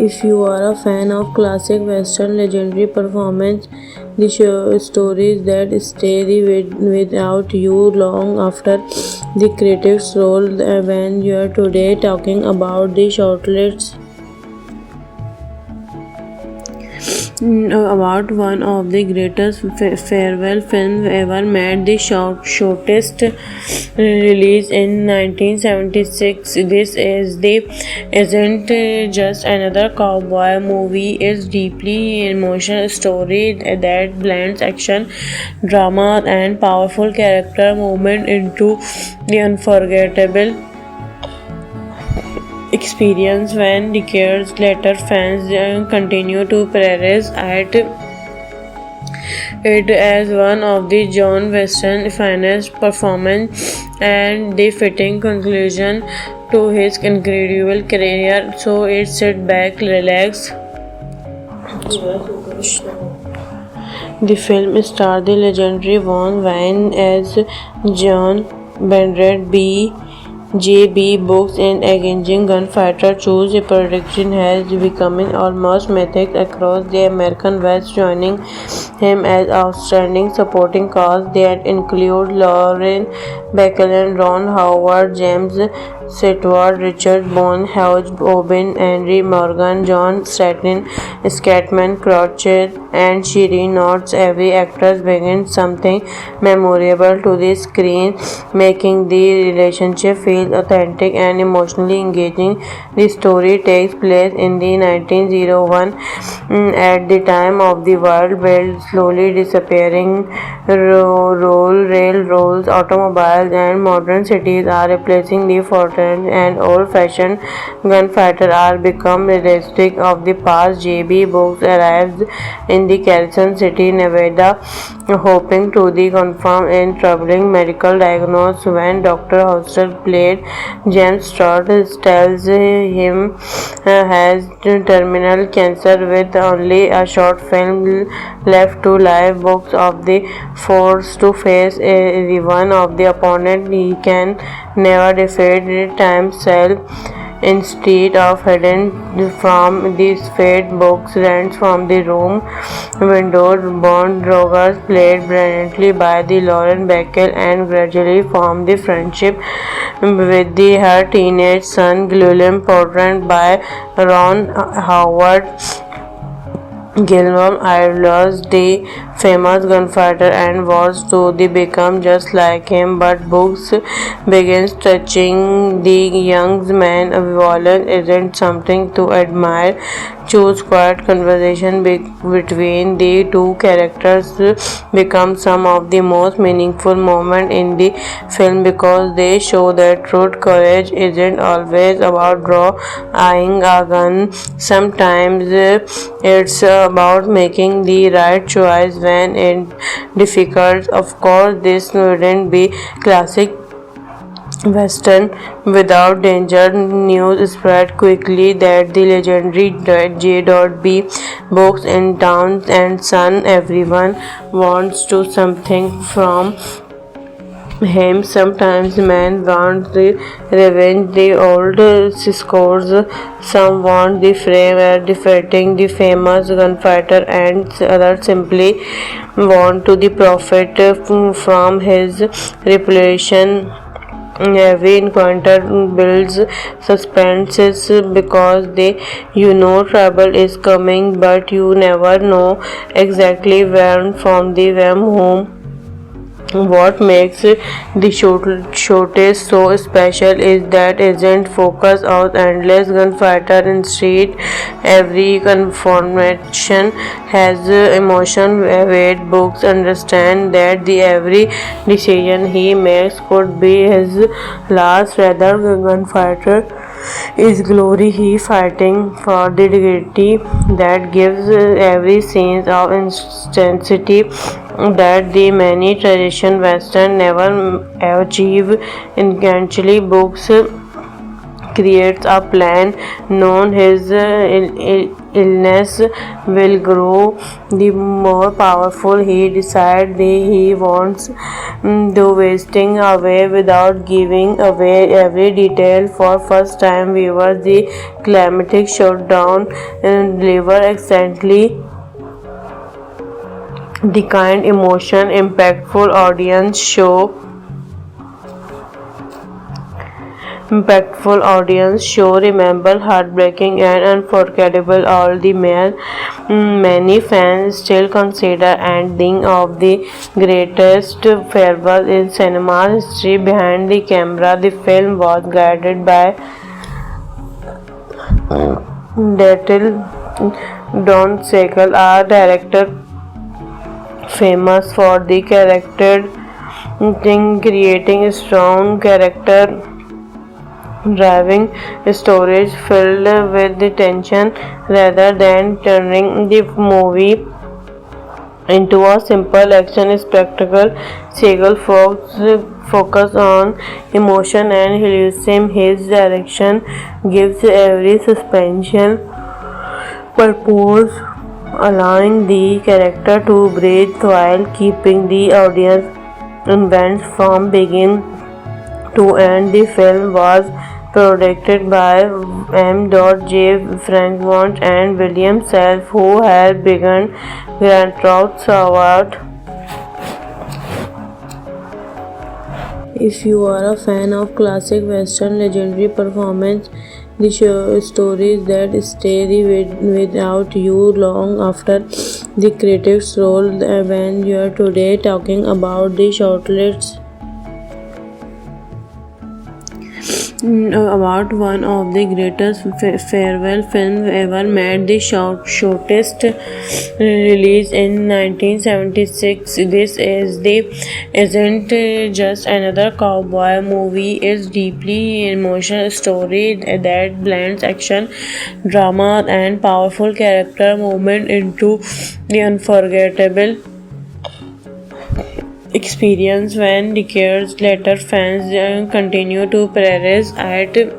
If you are a fan of classic western legendary performance, the stories that stay without you long after the credits roll, when you are today talking about the shortlists about one of the greatest farewell films ever made, the shortest release in 1976. This isn't just another cowboy movie. It's deeply emotional story that blends action, drama, and powerful character movement into the unforgettable experience. When decades later fans continue to praise it as one of the John Weston's finest performances and the fitting conclusion to his incredible career. So it's sit back, relax. The film stars the legendary Von Wayne as John Bernard J.B. Books, an engaging gunfighter whose prediction has become almost mythic across the American West, joining him as outstanding supporting cast that include Lauren Bacall, Ron Howard, James Stewart, Richard Boone, Hugh Oben, Henry Morgan, John Scatman Croce, and Shireen Knotts. Every actress brings something memorable to the screen, making the relationship feel authentic and emotionally engaging. The story takes place in the 1901, at the time of the world build slowly disappearing railroads, automobiles, and modern cities are replacing the fortress, and old-fashioned gunfighter are become realistic of the past. J.B. Books arrives in the Carson City, Nevada, hoping to confirm a troubling medical diagnosis when Dr. Hoster, played James Stott, tells him has terminal cancer with only a short film left to live. Books of the forced to face the one of the opponent he can never defeat, time cell. Instead of hiding from these fate, Books runs from the room window. Bond Rogers, played brilliantly by the Lauren Bacall, and gradually form the friendship with her teenage son Guillaume, portrayed by Ron Howard. Guillaume idolized the famous gunfighter and wants to become just like him, but Books begins touching the young man. Violence isn't something to admire. Choose quiet conversation between the two characters become some of the most meaningful moments in the film because they show that truth courage isn't always about drawing a gun. Sometimes it's about making the right choice when it's difficult. Of course, this wouldn't be classic Western without danger. News spread quickly that the legendary J.B. Books in town and son. Everyone wants to something from him. Sometimes men want the revenge, the old scores. Some want the fame, defeating the famous gunfighter, and others simply want to profit from his reputation. Every encounter builds suspense because trouble is coming, but you never know exactly when from whom. What makes the showcase so special is that it isn't focused on endless gunfighter. Instead, every confrontation has emotion weight. Books understand that every decision he makes could be his last. Rather, gunfighter is glory. He fighting for the dignity that gives every scene of intensity that the many traditional Western never achieve. Eventually, Books creates a plan known as illness will grow, the more powerful he decides he wants to wasting away without giving away every detail. For first time viewers, the climatic showdown deliver exactly the kind emotion impactful audience show remember heartbreaking and unforgettable. All the many fans still consider ending of the greatest farewell in cinema history. Behind the camera, the film was guided by Datil Don Sekal, a director famous for the character creating strong character driving stories filled with the tension rather than turning the movie into a simple action spectacle. Seagal focus on emotion and realism. His direction gives every suspension purpose, allowing the character to breathe while keeping the audience invested from begin to end. The film was produced by M. J. Frankmont and William Self, who had begun Grand Theft Award. If you are a fan of classic western legendary performance, the stories that stay without you long after the credits roll, when you are today talking about the shortlist about one of the greatest farewell films ever made, the shortest release in 1976. This isn't just another cowboy movie. It's deeply emotional story that blends action, drama, and powerful character movement into the unforgettable experience. When decades later fans continue to praise it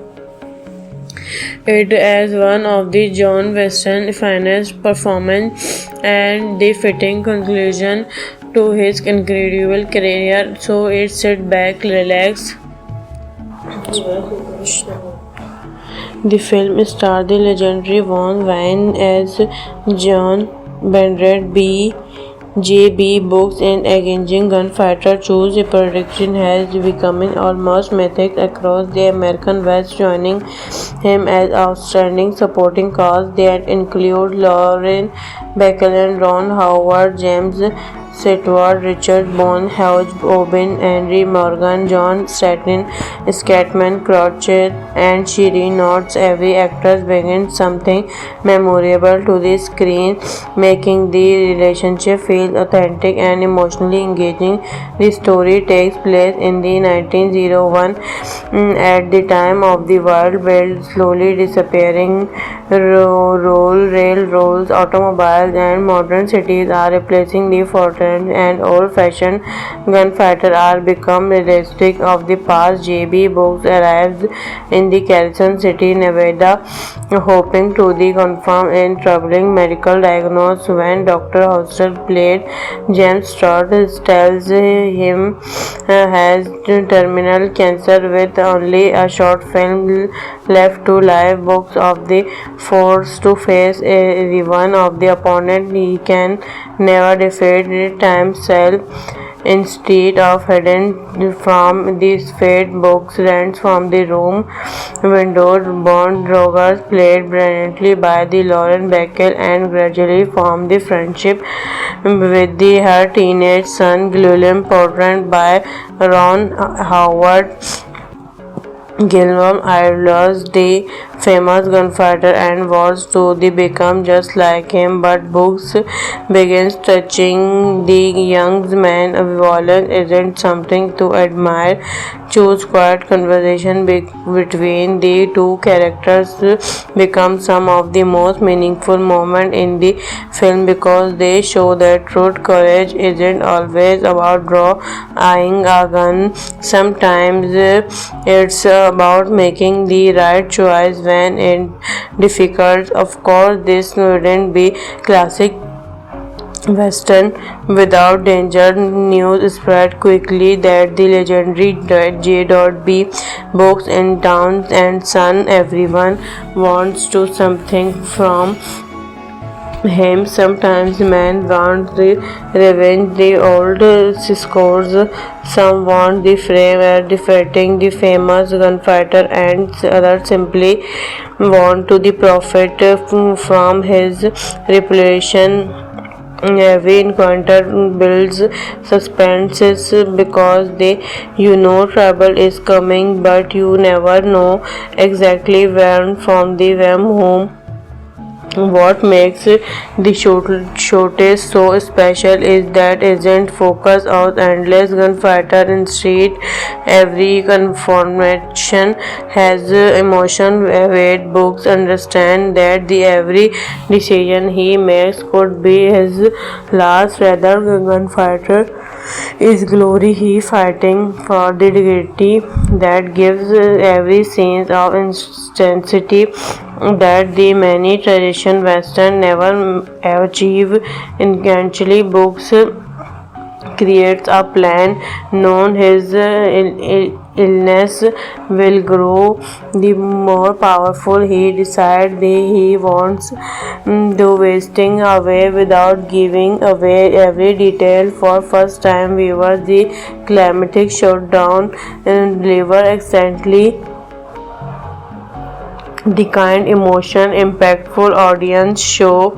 as one of the John Weston's finest performances and the fitting conclusion to his incredible career. So it's sit back, relax. The film stars the legendary Von Wayne as John Bernard J.B. Books, an engaging gunfighter whose prediction has become almost mythic across the American West, joining him as outstanding supporting cast that include Lauren Bacall, Ron Howard, James Stewart, Richard Bone, Hugh Oben, Henry Morgan, John Scatman Croce, and Shiri Notes. Every actor brings something memorable to the screen, making the relationship feel authentic and emotionally engaging. The story takes place in the 1901, at the time of the world build slowly disappearing. Railroads, automobiles, and modern cities are replacing the fortress, and old-fashioned gunfighter are become realistic of the past. J.B. Books arrives in the Carson City, Nevada, hoping to confirm a troubling medical diagnosis. When Dr. Hoster, played James Stott, tells him has terminal cancer with only a short film left to live, Books of the forced to face the one of the opponent he can never defeat, time self. Instead of hiding from this fate, Books runs from the room window. Bond Rogers, played brilliantly by the Lauren Bacall, and gradually form the friendship with her teenage son, Guillaume, portrayed by Ron Howard. Guillaume idolized the famous gunfighter and wants to become just like him, but Books begins touching the young man. Violence isn't something to admire. Choose quiet conversation between the two characters become some of the most meaningful moments in the film because they show that truth courage isn't always about drawing a gun. Sometimes it's about making the right choice when difficult. Of course, this wouldn't be classic Western without danger. News spread quickly that the legendary J.B. books in town and son. Everyone wants to something from him. Sometimes men want the revenge, the old scores. Some want the frame at defeating the famous gunfighter, and others simply want to the profit from his reputation. Every encounter builds suspense because you know trouble is coming, but you never know exactly when from the when whom. What makes the showcase so special is that it isn't focused on endless gunfighter. Instead, every confrontation has emotion. Weight books understand that the every decision he makes could be his last. Rather, gunfighter is glory. He fighting for the dignity that gives every sense of intensity that the many tradition Western never achieve. Eventually, books creates a plan known his illness will grow the more powerful. He decides he wants to wasting away without giving away every detail. For first time viewers, the climatic showdown deliver excellently the kind emotion impactful audience show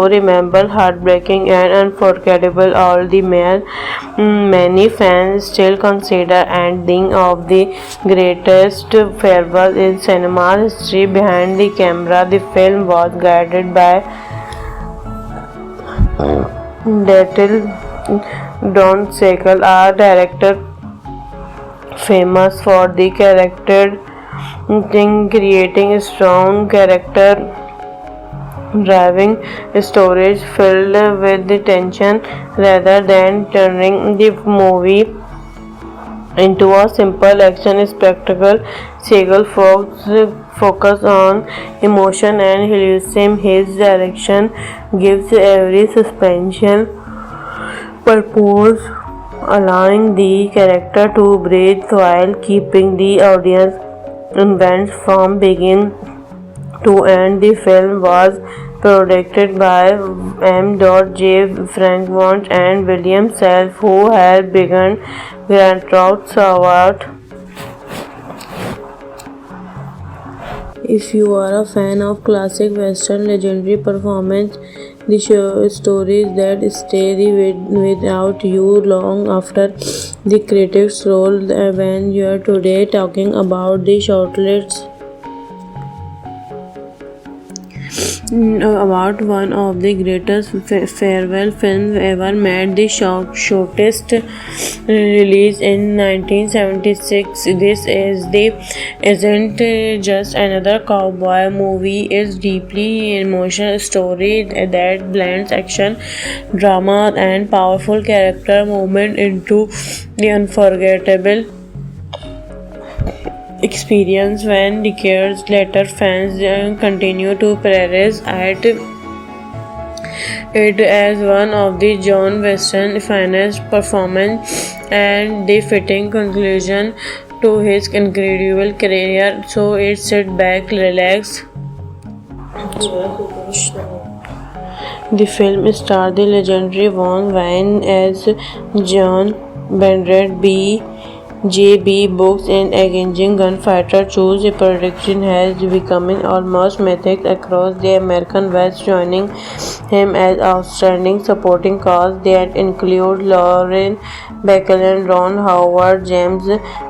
remember heartbreaking and unforgettable. All the many fans still consider ending of the greatest farewell in cinema history. Behind the camera, the film was guided by Datil Don Sekal, a director famous for the character creating strong character driving stories filled with the tension rather than turning the movie into a simple action spectacle. Segal focus on emotion and realism. His direction gives every suspension purpose, allowing the character to breathe while keeping the audience invested from beginning to end. The film was produced by M.J. Frankmont and William Self, who had begun Grand Theft Auto. If you are a fan of classic Western legendary performance, the stories that stay without you long after the credits roll. When you are today talking about the shortlist about one of the greatest farewell films ever made, the shortest released in 1976. This isn't just another cowboy movie. It's deeply emotional story that blends action, drama, and powerful character moment into the unforgettable experience. When decades later fans continue to praise it as one of the John Western's finest performances and the fitting conclusion to his incredible career. So it's sit back, relax. The film stars the legendary Von Wayne as John Bernard J.B. books in engaging gunfighter choose a prediction has become almost mythic across the American West, joining him as outstanding supporting cast that include Lauren Bacall, Ron Howard, James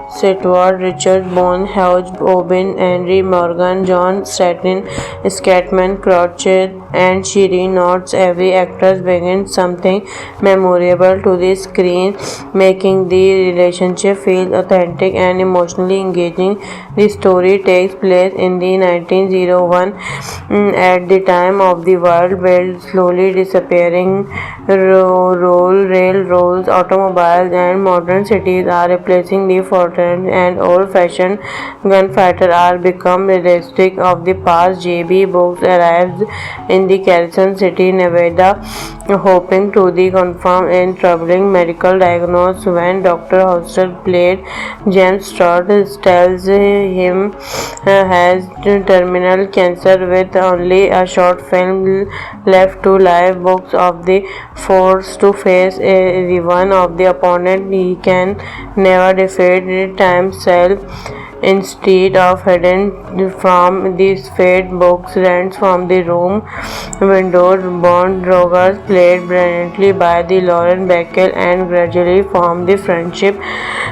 Sitward, Richard Bone, Hugh Oben, Henry Morgan, John Scatman, Crouchet, and Shiri notes every actor brings something memorable to the screen, making the relationship feel authentic and emotionally engaging. The story takes place in the 1901 at the time of the world build slowly disappearing railroads, automobiles, and modern cities are replacing the fortress, and old-fashioned gunfighter are become realistic of the past. J.B. Brooks arrives in the Carson City, Nevada, hoping to the confirm in troubling medical diagnosis when Dr. Hostel played James Stott tells him has terminal cancer with only a short film left to live. Books of the forced to face the one of the opponent he can never defeat himself. Instead of hiding from these fate, Books runs from the room window. Bond Rogers, played brilliantly by the Lauren Bacall, and gradually formed the friendship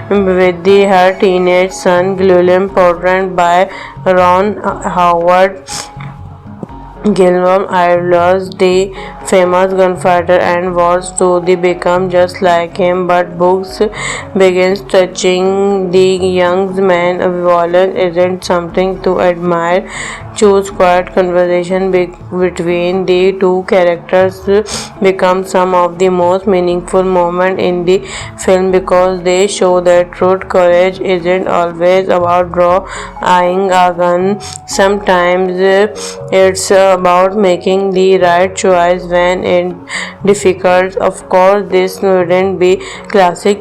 with her teenage son, William, portrayed by Ron Howard. Gilmore idolized the famous gunfighter and wants to become just like him, but Books begins touching the young man. Violence isn't something to admire. Choose quiet conversation between the two characters become some of the most meaningful moments in the film because they show that truth courage isn't always about drawing a gun. Sometimes it's about making the right choice when it's difficult. Of course, this wouldn't be classic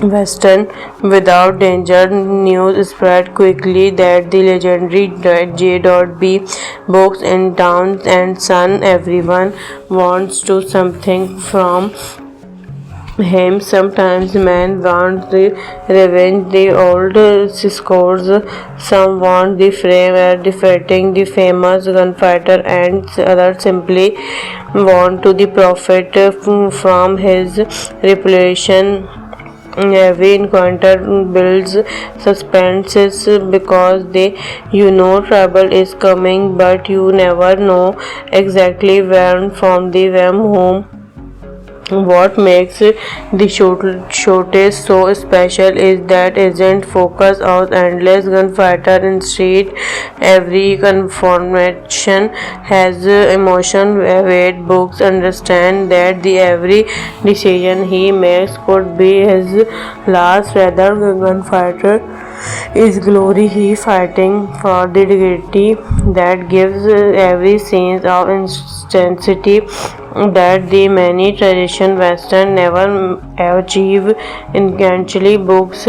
Western without danger. News spread quickly that the legendary J.B. Brooks in town and Son. Everyone wants to something from him. Sometimes men want the revenge, the old scores. Some want the fame at defeating the famous gunfighter, and others simply want to the profit from his reputation. Every encounter builds suspense because you know trouble is coming, but you never know exactly when from the when whom. What makes the showcase so special is that it isn't focused on endless gunfighter. Instead, every confrontation has emotion weight. Books understand that the every decision he makes could be his last. Rather, gunfighter is glory. He fighting for the dignity that gives every scene of intensity that the many traditional Western never achieve. Eventually, Books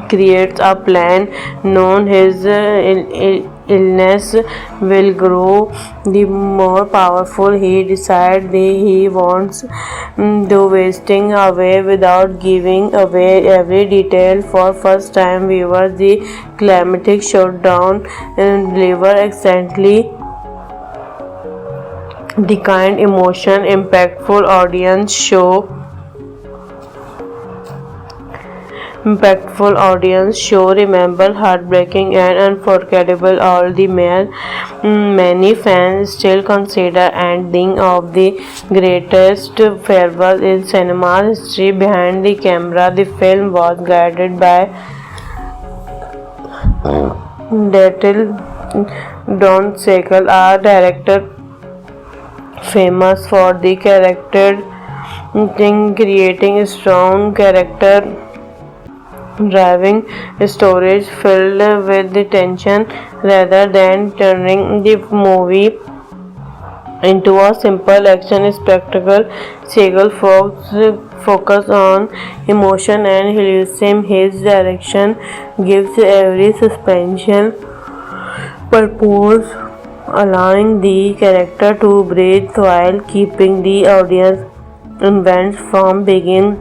creates a plan known his illness will grow the more powerful. He decides he wants though wasting away without giving away every detail. For first time viewers, the climatic showdown deliver exactly the kind emotion impactful audience show remember heartbreaking and unforgettable. All the many fans still consider ending of the greatest farewell in cinema history. Behind the camera, the film was guided by Daryl Don Siegel, a director famous for the character creating strong character driving stories filled with the tension rather than turning the movie into a simple action spectacle. Siegel focus on emotion and realism. His direction gives every suspension purpose, allowing the character to breathe while keeping the audience invested from beginning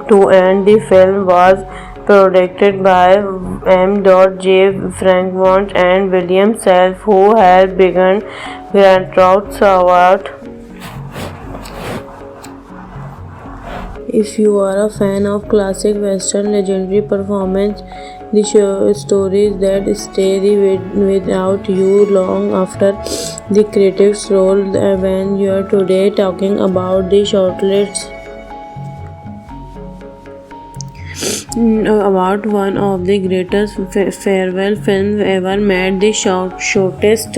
to end. The film was produced by M.J. Frankmont and William Self, who had begun Grand Theft Auto If you are a fan of classic western legendary performance, the stories that stay without you long after the credits roll, when you are today talking about the shortlist about one of the greatest farewell films ever made, the shortest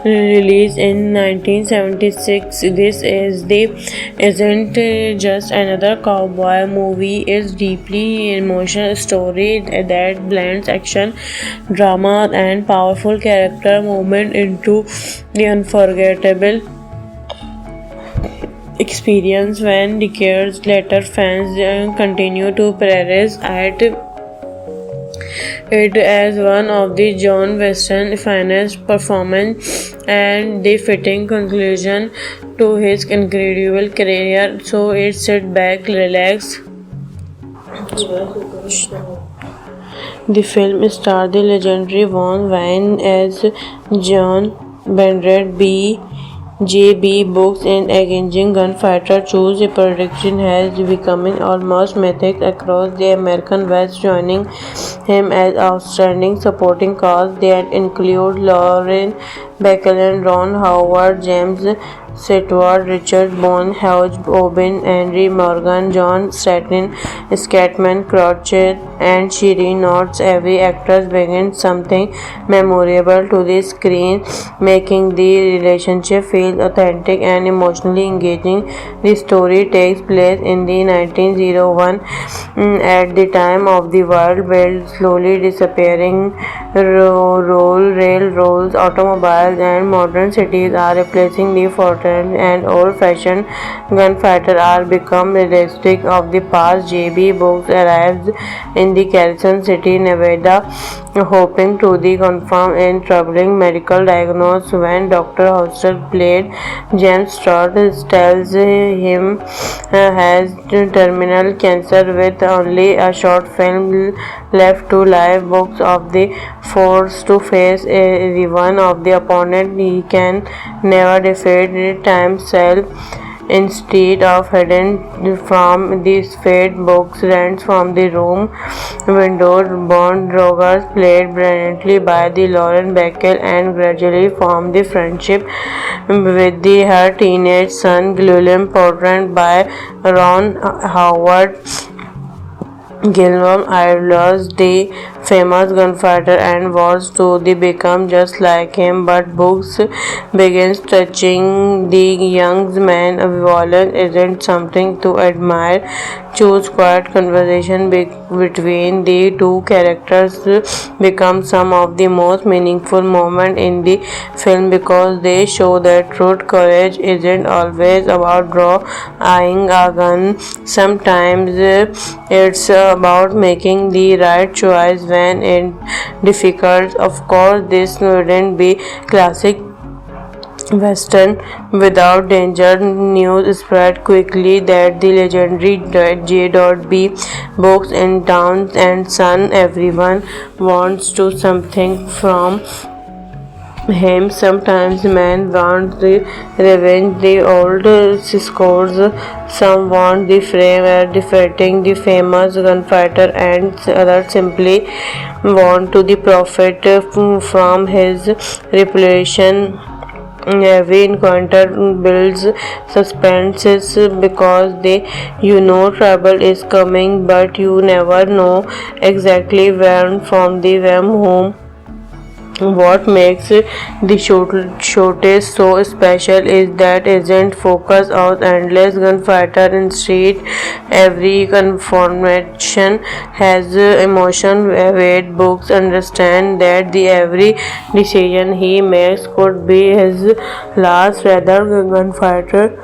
release in 1976. This isn't just another cowboy movie. It's deeply emotional story that blends action, drama, and powerful character movement into the unforgettable experience. When decades later fans continue to praise it as one of the John Weston's finest performance and the fitting conclusion to his incredible career. So it's sit back, relax. The film stars the legendary Von Wayne as John Bernard B. J.B. Books, an engaging gunfighter whose prediction has become almost mythic across the American West, joining him as outstanding supporting cast that include Lauren Bacall, Ron Howard, James Stewart, Richard Bone, Hugh Oben, Henry Morgan, John Scatman, Croucher, and Shiri Notes. Every actor brings something memorable to the screen, making the relationship feel authentic and emotionally engaging. The story takes place in the 1901, at the time of the world build slowly disappearing railroads, automobiles, and modern cities are replacing the fortress, and old-fashioned gunfighter are become realistic of the past. J.B. Books arrives in the Carson City, Nevada, hoping to confirm a troubling medical diagnosis when Dr. Hoster, played James Stott, tells him has terminal cancer with only a short film left to live. Books of the forced to face the one of the opponent he can never defeat himself. Instead of hiding from this fate, Books runs from the room. Windows Bond Rogers, played brilliantly by the Lauren Bacall, and gradually form the friendship with her teenage son, Guillaume, portrayed by Ron Howard. Guillaume Ayres, the famous gunfighter, and wants to become just like him, but Books begins touching the young man. Violence isn't something to admire. Choose quiet conversation between the two characters become some of the most meaningful moments in the film because they show that truth courage isn't always about drawing a gun. Sometimes it's about making the right choice when it's difficult. Of course, this wouldn't be classic Western without danger. News spread quickly that the legendary J.B. Books in town and son. Everyone wants to something from him. Sometimes men want the revenge, the old scores. Some want the fame defeating the famous gunfighter, and others simply want to the profit from his reputation. Every encounter builds suspense because you know trouble is coming, but you never know exactly when from the whom. What makes the showcase so special is that it isn't focused on endless gunfighter. Instead, every confrontation has emotion weight. Books understand that the every decision he makes could be his last. Rather, gunfighter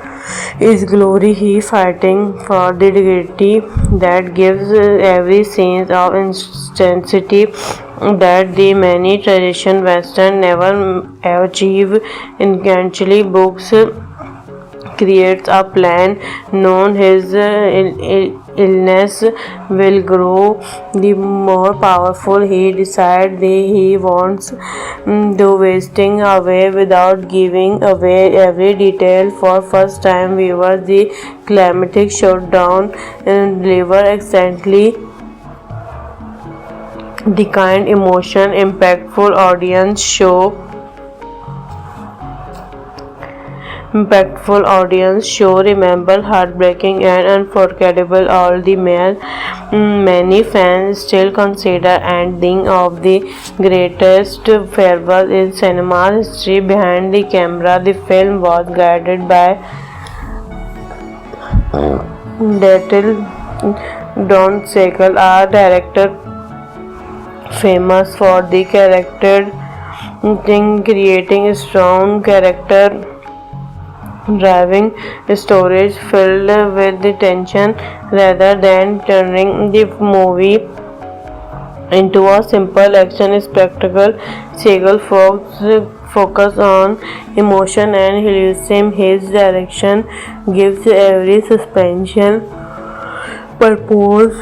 is glory. He fighting for the dignity that gives every scene of intensity that the many traditional Western never achieve. Intentionally, Books creates a plan known his illness will grow the more powerful. He decides he wants to wasting away without giving away every detail. For first time viewers, the climatic showdown deliver exactly the kind emotion impactful audience show remember heartbreaking and unforgettable. All the more many fans still consider ending of the greatest farewell in cinema history. Behind the camera, the film was guided by Datil Don Sekal, a director famous for the character creating strong character driving stories filled with the tension rather than turning the movie into a simple action spectacle. Seagal focus on emotion and realism. His direction gives every suspension purpose,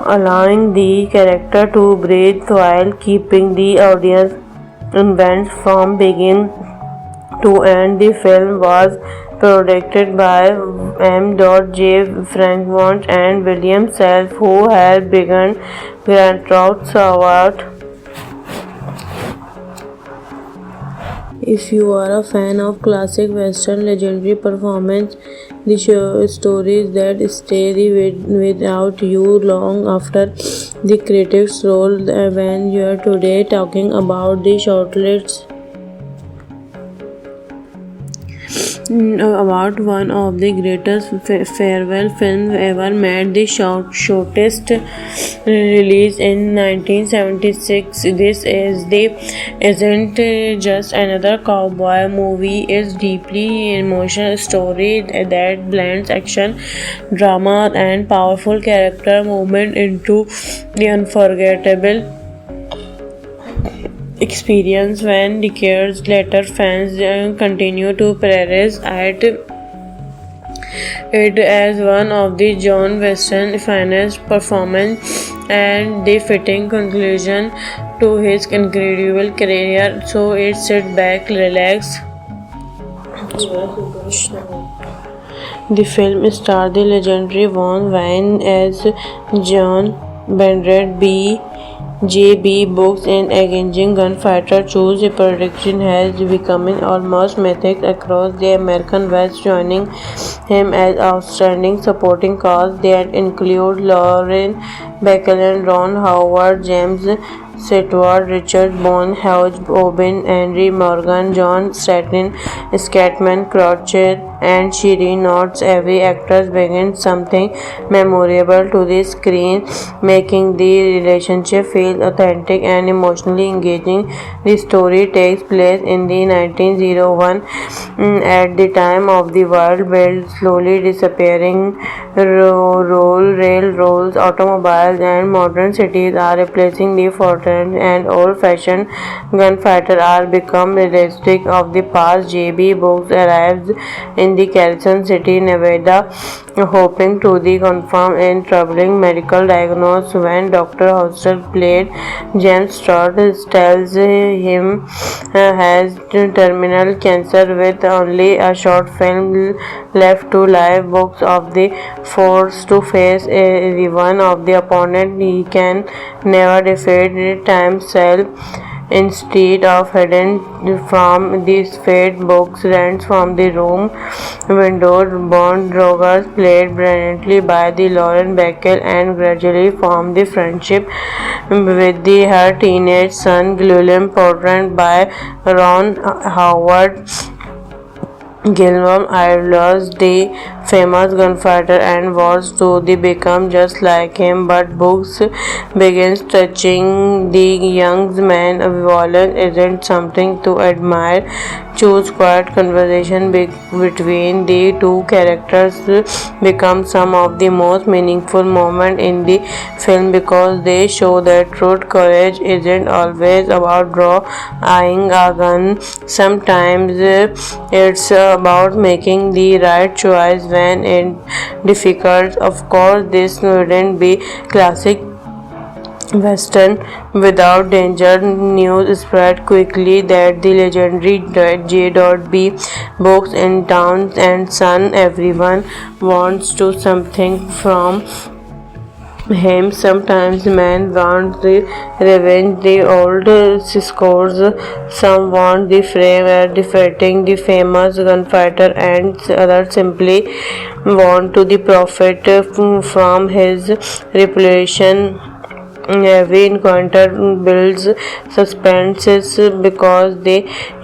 allowing the character to breathe while keeping the audience invested from beginning to end. The film was produced by M. J. Frankmont and William Self, who had begun Grand Theft Award. If you are a fan of classic western legendary performance, the stories that stay without you long after the credits roll. When you are today talking about the shortlist about one of the greatest farewell films ever made, the shortest release in 1976. This isn't just another cowboy movie. It's deeply emotional story that blends action, drama, and powerful character movement into the unforgettable experience. When decades later fans continue to praise it as one of the John Weston's finest performances and the fitting conclusion to his incredible career. So it's sit back, relax. The film stars the legendary Von Wayne as John Bernard J.B. Books, an engaging gunfighter whose prediction has become almost mythic across the American West, joining him as outstanding supporting cast that include Lauren Bacall, Ron Howard, James Stewart, Richard Bone, Hugh Oben, Henry Morgan, John Scatman Croce, and Shiri notes. Every actor brings something memorable to the screen, making the relationship feel authentic and emotionally engaging. The story takes place in the 1901 at the time of the world build slowly disappearing railroads, automobiles, and modern cities are replacing the fortress, and old-fashioned gunfighter are become realistic of the past. J.B. Books arrives in the Carson City, Nevada, hoping to confirm a troubling medical diagnosis when Dr. Hoster, played James Stott, tells him has terminal cancer with only a short film left to live. Books of the forced to face the one of the opponent he can never defeat, time self. Instead of hiding from this fate, Books runs from the room. Windows Bond Rogers, played brilliantly by the Lauren Bacall, and gradually form the friendship with her teenage son, William, portrayed by Ron Howard. Gilmore Irons. The famous gunfighter and wants to become just like him, but books begins touching the young man. Violence isn't something to admire. Choose quiet conversation between the two characters become some of the most meaningful moments in the film because they show that truth courage isn't always about drawing a gun. Sometimes it's about making the right choice when it's difficult. Of course, this wouldn't be classic Western without danger. News spread quickly that the legendary J.B. books in town and son. Everyone wants to something from him. Sometimes men want the revenge, the old scores. Some want the frame at defeating the famous gunfighter, and others simply want to the profit from his reputation. Every encounter builds suspense because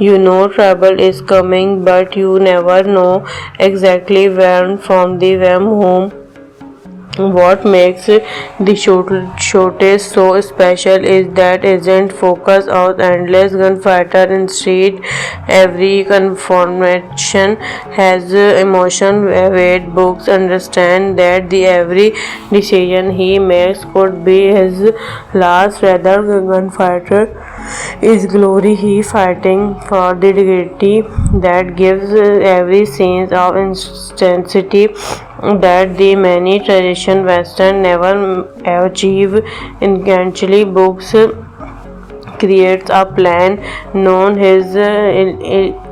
you know trouble is coming, but you never know exactly when from the whom. What makes the showcase so special is that it isn't focused on endless gunfighter. Instead, every confrontation has emotion weight. Books understand that the every decision he makes could be his last. Rather, gunfighter is glory. He fighting for the dignity that gives every sense of intensity that the many tradition Western never achieve. Eventually, books creates a plan known his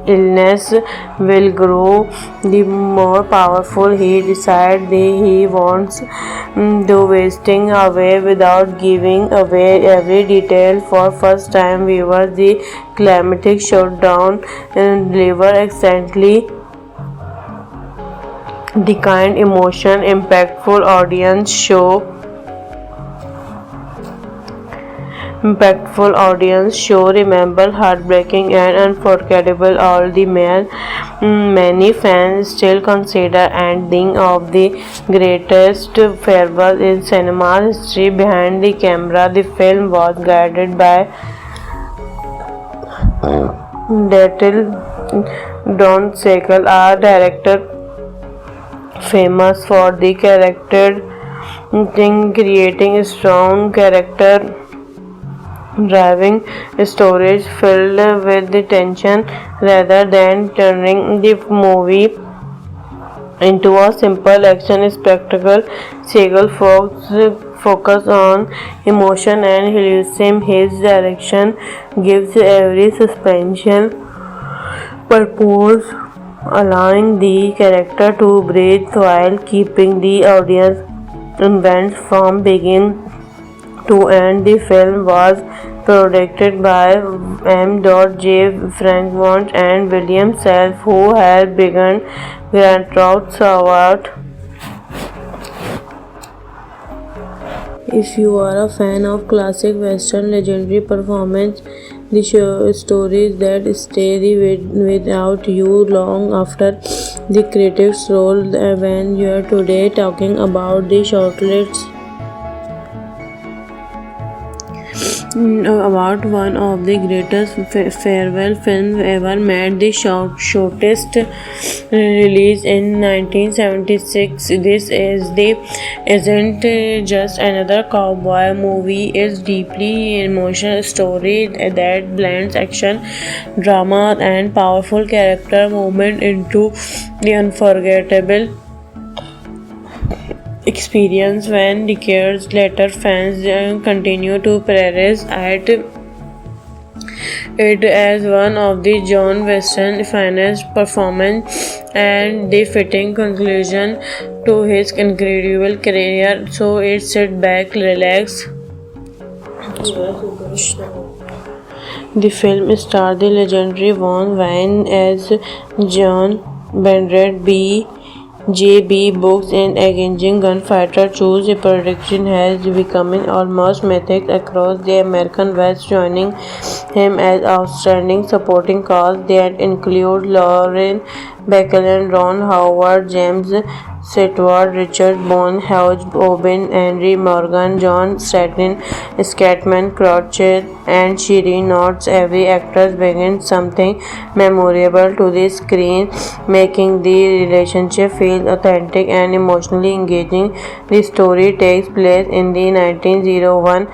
illness will grow the more powerful. He decides he wants to wasting away without giving away every detail. For first time viewers, the climatic showdown deliver excellently the kind emotion impactful audience show remember heartbreaking and unforgettable. All the many fans still consider ending of the greatest farewell in cinema history. Behind the camera, the film was guided by Datil Don Sekal, a director famous for the character creating strong character driving stories filled with the tension rather than turning the movie into a simple action spectacle. Segal focus on emotion and realism. His direction gives every suspension purpose, allowing the character to breathe while keeping the audience invested from beginning to end. The film was produced by M.J. Frankmont and William Self, who had begun Grand Theft Award. If you are a fan of classic Western legendary performance, the stories that stay without you long after the credits roll. When you are today talking about the shortlists about one of the greatest farewell films ever made, the shortest release in 1976. This isn't just another cowboy movie. It's deeply emotional story that blends action, drama, and powerful character moment into the unforgettable experience. When decades later fans continue to praise it as one of the John Weston's finest performances and the fitting conclusion to his incredible career. So it's sit back, relax. The film stars the legendary Von Wayne as John Bernard J.B. Books and engaging gunfighter. Choose production has become almost mythic across the American West, joining him as outstanding supporting cast that include Lauren Beckel and Ron Howard, James Sitward, Richard Bone, Hugh Obin, Henry Morgan, John Scatman, Crouchet, and Shireen nods. Every actress brings something memorable to the screen, making the relationship feel authentic and emotionally engaging. The story takes place in the 1901,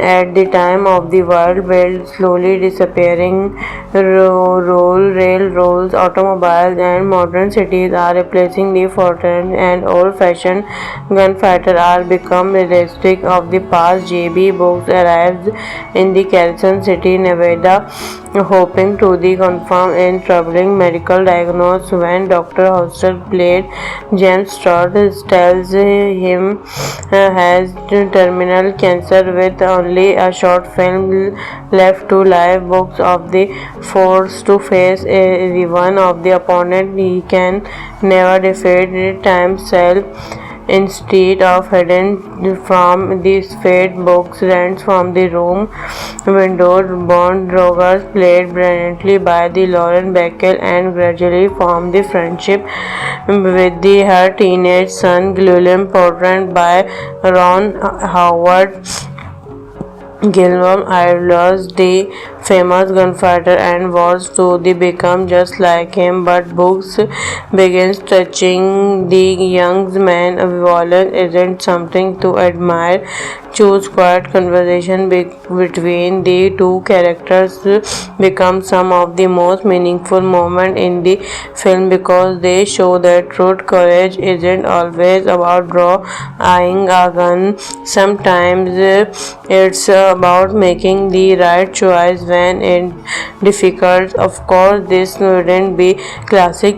at the time of the world build slowly disappearing. Railroads, automobiles, and modern cities are replacing the fortress, and old-fashioned gunfighter are become realistic of the past. J.B. Brooks arrives in the Carson City, Nevada, hoping to the confirm in troubling medical diagnosis when Dr. Hoster, played James Stott, tells him has terminal cancer with only a short film left to live. Brooks of the forced to face the one of the opponent he can never defeat, time cell. Instead of hiding from this fate, Brooks runs from the room. Windows Bond Rogers, played brilliantly by the Lauren Bacall, and gradually form the friendship with her teenage son, Guillaume, portrayed by Ron Howard. Guillaume idolized the famous gunfighter and was to become just like him, but Brooks begins touching the young man. Violence isn't something to admire. Choose quiet conversation between the two characters become some of the most meaningful moments in the film because they show that truth courage isn't always about drawing a gun. Sometimes it's about making the right choice when it's difficult. Of course, this wouldn't be classic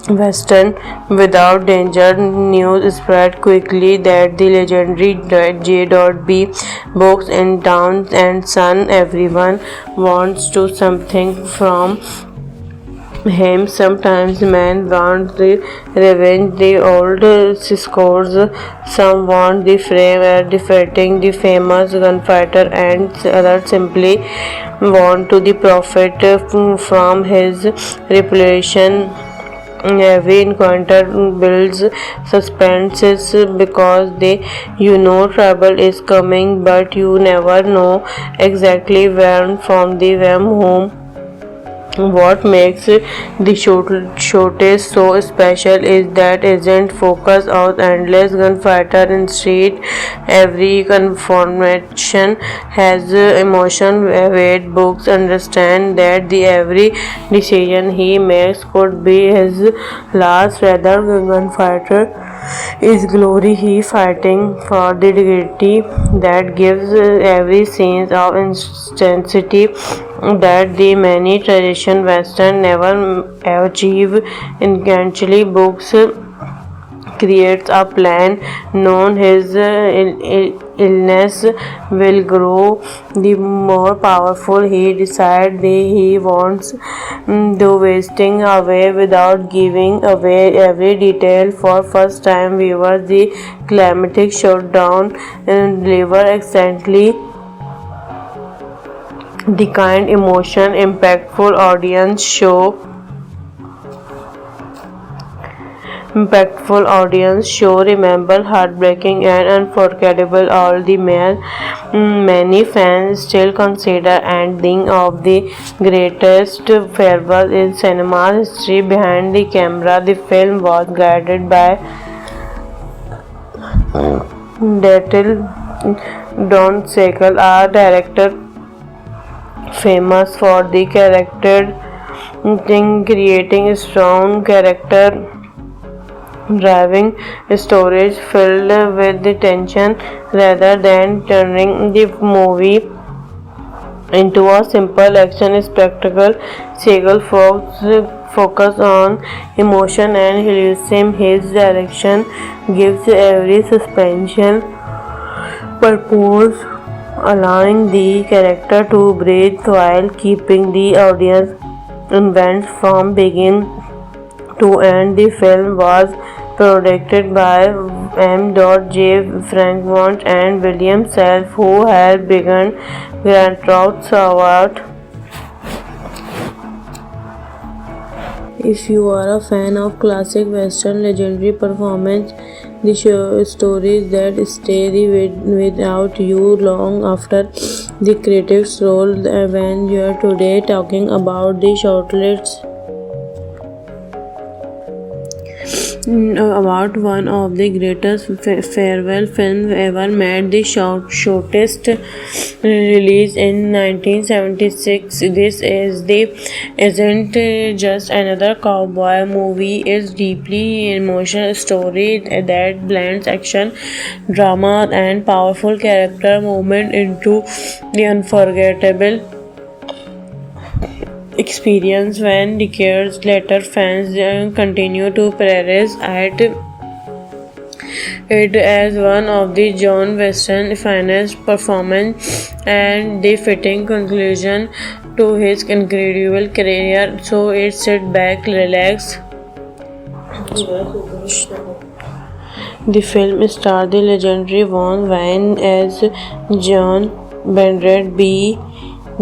Western without danger. News spread quickly that the legendary J.B. Brooks in town and son. Everyone wants to something from him. Sometimes men want the revenge, the old scores. Some want the fame defeating the famous gunfighter, and others simply want to the profit from his reputation. Every encounter builds suspense because you know trouble is coming, but you never know exactly when from the whom. What makes the showcase so special is that it isn't focused on endless gunfighter. Instead, every confrontation has emotion weight. Brooks understand that the every decision he makes could be his last. Rather than gunfighter is glory, he fighting for the dignity that gives every sense of intensity that the many traditional Western never achieve. Eventually, Brooks creates a plan known his illness will grow the more powerful. He decides he wants to wasting away without giving away every detail. For first time viewers, the climatic showdown deliver excellently the kind emotion impactful audience show remember heartbreaking and unforgettable. All the many fans still consider ending of the greatest farewell in cinema history. Behind the camera, the film was guided by Don Siegel, a director famous for the character creating strong character driving stories filled with the tension rather than turning the movie into a simple action spectacle. Siegel focus on emotion and realism. His direction gives every suspension purpose, allowing the character to breathe while keeping the audience invested from beginning to end. The film was produced by M.J. Frankmont and William Self, who had begun Grand Theft Auto If you are a fan of classic western legendary performance, the stories that stay without you long after the credits roll, when you are today talking about the shortlists about one of the greatest farewell films ever made, the shortest released in 1976. This isn't just another cowboy movie. It's deeply emotional story that blends action, drama, and powerful character movement into the unforgettable experience. When decades later fans continue to praise it as one of the John Weston's finest performances and the fitting conclusion to his incredible career. So it's sit back, relax. The film stars the legendary Von Wayne as John Bernard B.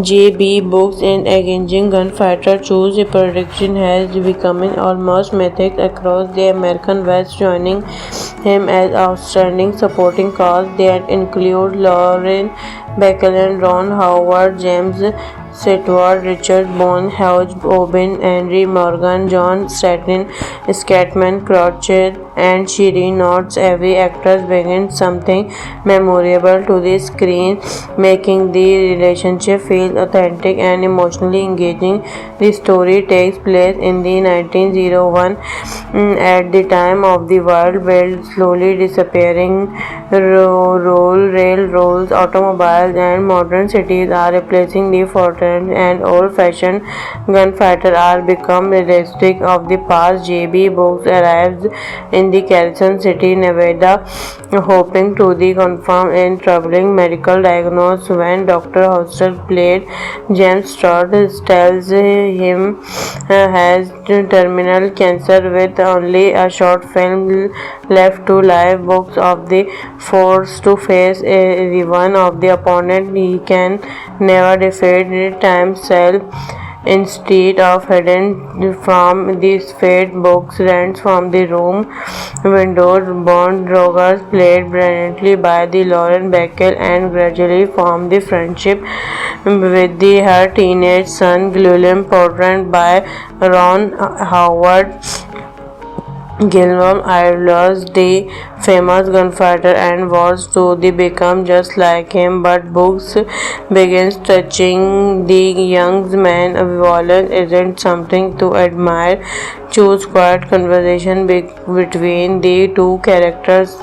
J.B. Books, an engaging gunfighter whose prediction has become almost mythic across the American West, joining him as outstanding supporting cast that include Lauren Bacall, Ron Howard, James Stewart, Richard Bone, Hugh Oben, Henry Morgan, John Scatman Croce, and Shireen Knotts. Every actress brings something memorable to the screen, making the relationship feel authentic and emotionally engaging. The story takes place in the 1901, at the time of the world world slowly disappearing. Railroads, automobiles, and modern cities are replacing the fortress, and old-fashioned gunfighter are become realistic of the past. J.B. Books arrives in the Carson City, Nevada, hoping to confirm a troubling medical diagnosis when Dr. Hoster, played James Stott, tells him has terminal cancer with only a short film left to live. Books of the forced to face the one of the opponent he can never defeat, time cell. Instead of hidden from this fate, Books runs from the room. Windows Bond Rogers, played brilliantly by the Lauren Bacall, and gradually form the friendship with her teenage son Guillaume, portrayed by Ron Howard. Guillaume idolized the famous gunfighter and wants to become just like him, but Books begins touching the young man. Violence isn't something to admire. Choose quiet conversation between the two characters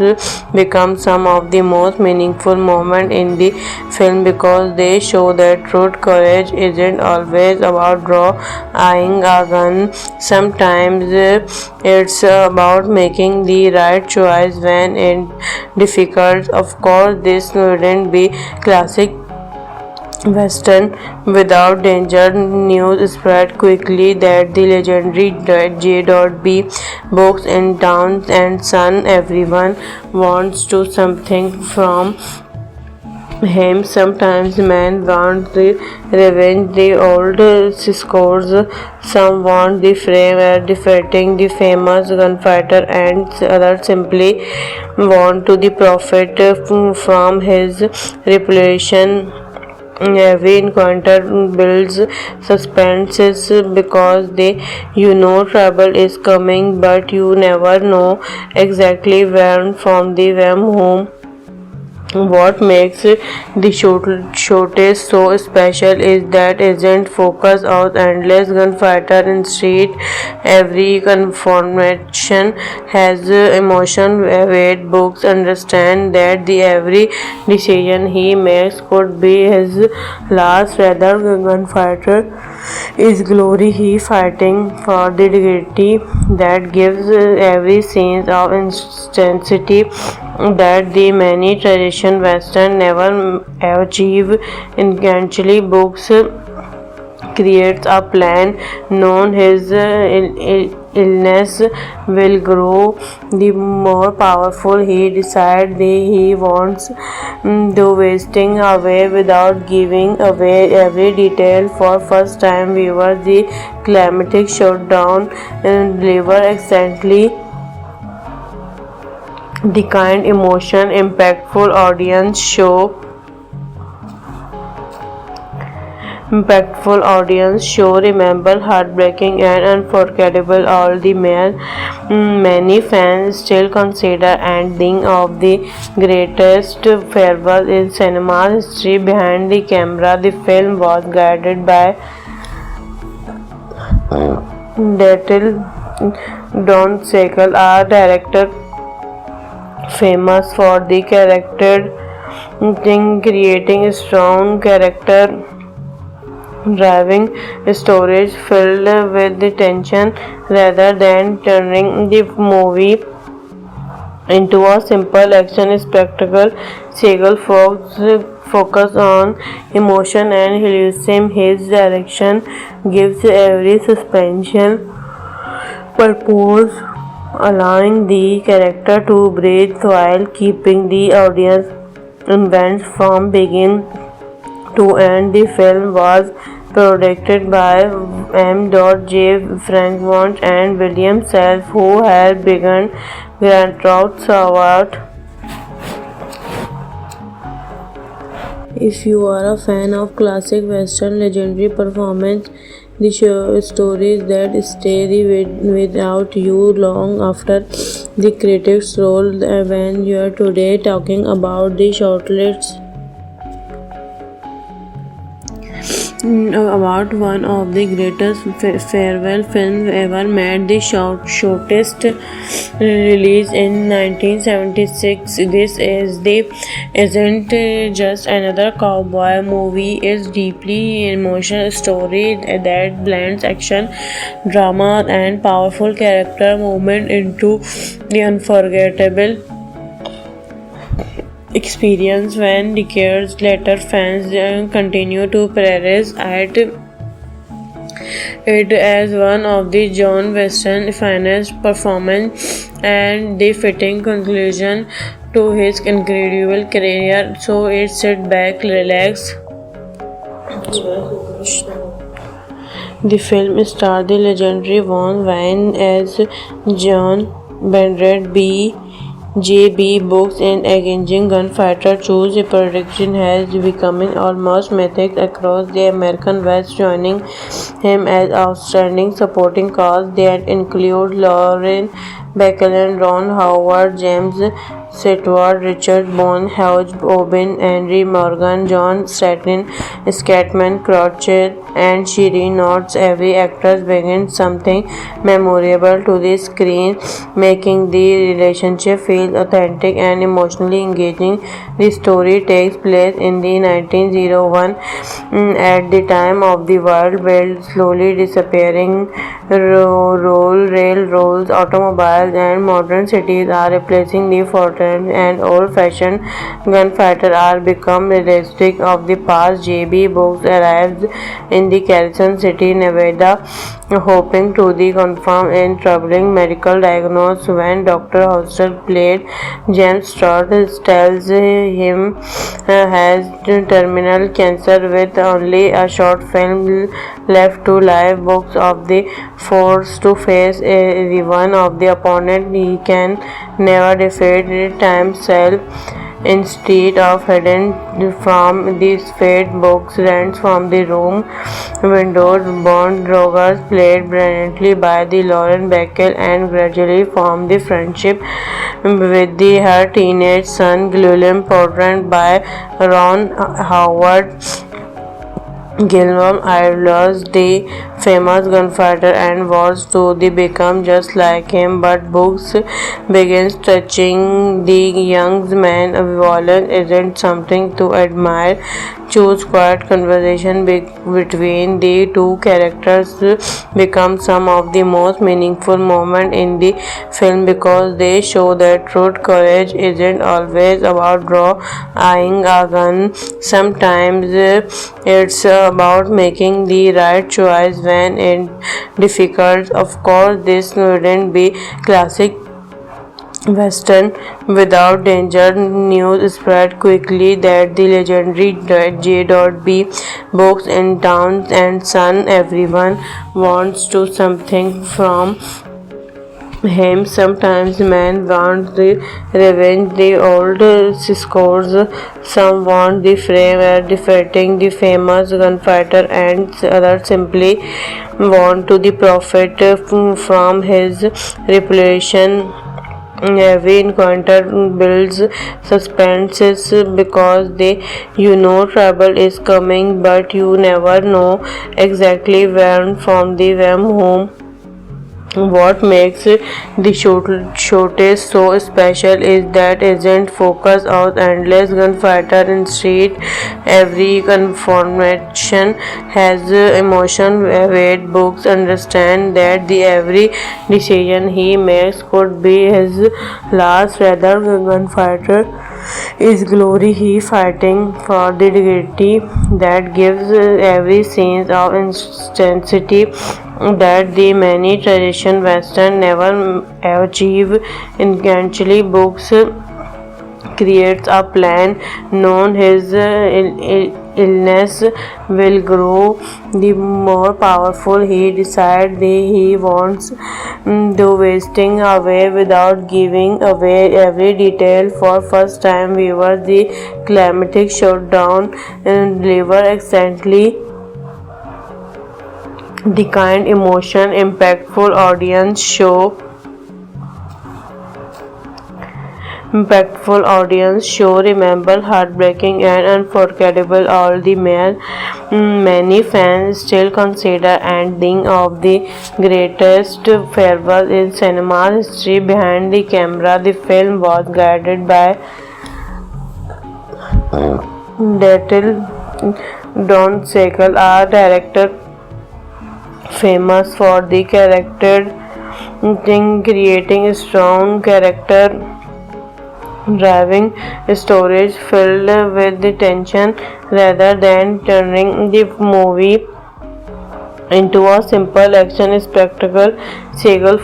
become some of the most meaningful moments in the film because they show that truth courage isn't always about drawing a gun. Sometimes it's about making the right choice when it's difficult. Of course, this wouldn't be classic Western without danger. News spread quickly that the legendary J.B. Books in town and son. Everyone wants to something from him. Sometimes men want the revenge, the old scores. Some want the fame defeating the famous gunfighter, and others simply want to the profit from his reputation. Every encounter builds suspense because trouble is coming, but you never know exactly when from the whom. What makes the showcase so special is that isn't focused on endless gunfighter. Instead, every confrontation has emotion weight. Books understand that the every decision he makes could be his last. Whether gunfighter is glory, he fighting for the dignity that gives every scene of intensity that the many tradition Western never achieve. Eventually, Books creates a plan known as illness will grow, the more powerful he decides he wants to, wasting away without giving away every detail. For first time viewers, the climatic showdown deliver exactly the kind emotion impactful audience show remember heartbreaking and unforgettable. All the many fans still consider ending of the greatest farewell in cinema history. Behind the camera, the film was guided by Datil Don Sekal, a director famous for the character creating strong character driving stories filled with the tension rather than turning the movie into a simple action spectacle. Seagal focus on emotion and realism. His direction gives every suspension purpose, allowing the character to breathe while keeping the audience invested from begin to end. The film was produced by M. J. Frankmont and William Self, who had begun Grand Theft Auto. If you are a fan of classic western legendary performance, the stories that stay without you long after the credits roll, when you are today talking about the shortlists about one of the greatest farewell films ever made, the shortest release in 1976. This isn't just another cowboy movie. It's deeply emotional story that blends action, drama, and powerful character movement into the unforgettable experience. When decades later fans continue to praise it as one of the John Weston's finest performances and the fitting conclusion to his incredible career. So it's sit back, relax. The film stars the legendary Von Wayne as John Bernard J.B. Books, an engaging gunfighter whose prediction has become almost mythic across the American West. Joining him as outstanding supporting cast that include Lauren Bacall, Ron Howard, James Stewart, Richard Boone, Hugh Oben, Henry Morgan, John Scatman Croce, and Shiri Notes. Every actor brings something memorable to the screen, making the relationship feel authentic and emotionally engaging. The story takes place in the 1901, at the time of the world build slowly disappearing. Railroads, automobiles, and modern cities are replacing the fortress, and old-fashioned gunfighter are become realistic of the past. J.B. Books arrives in the Carson City, Nevada, hoping to confirm a troubling medical diagnosis. When Dr. Hoster, played James Stott, tells him has terminal cancer with only a short film left to live, Books of the forced to face the one of the opponent he can never defeat, himself. Instead of hiding from this fate, Books runs from the room. Windows Bond Rogers, played brilliantly by the Lauren Bacall, and gradually form the friendship with her teenage son, William, portrayed by Ron Howard. Guillermo idolized the famous gunfighter and wants to become just like him, but Books begins touching the young man. Violence isn't something to admire. Choose quiet conversation between the two characters become some of the most meaningful moments in the film because they show that truth courage isn't always about drawing a gun. Sometimes it's about making the right choice even in difficult. Of course, this wouldn't be classic Western without danger. News spread quickly that the legendary J.B. books in town and son. Everyone wants to something from him. Sometimes men want the revenge, the old scores. Some want the frame defeating the famous gunfighter, and others simply want to the profit from his reputation. Every encounter builds suspense because you know trouble is coming, but you never know exactly when from the when whom. What makes the showcase so special is that it isn't focused on endless gunfighter. Instead, every confrontation has emotion. Weight books understand that the every decision he makes could be his last. Rather, gunfighter is glory. He fighting for the dignity that gives every scene of intensity that the many tradition Western never achieve. Eventually, books creates a plan known his illness will grow the more powerful. He decides he wants to wasting away without giving away every detail. For first time viewers, the climatic shutdown deliver accidentally the kind emotion impactful audience show remember heartbreaking and unforgettable. All the many fans still consider ending of the greatest farewell in cinema history. Behind the camera, the film was guided by Datil Don Sekal, a director famous for the character creating strong character driving stories filled with the tension rather than turning the movie into a simple action spectacle. Segal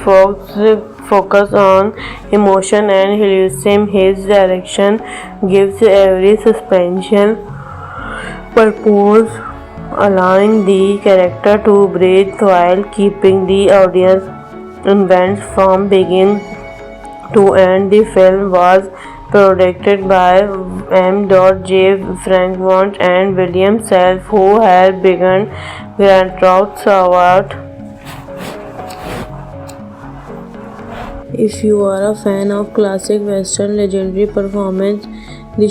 focus on emotion and realism. His direction gives every suspension purpose, allowing the character to breathe while keeping the audience invested from beginning to end. The film was produced by M.J. Frankmont and William Self, who had begun Grand Theft Auto. If you are a fan of classic Western legendary performance, the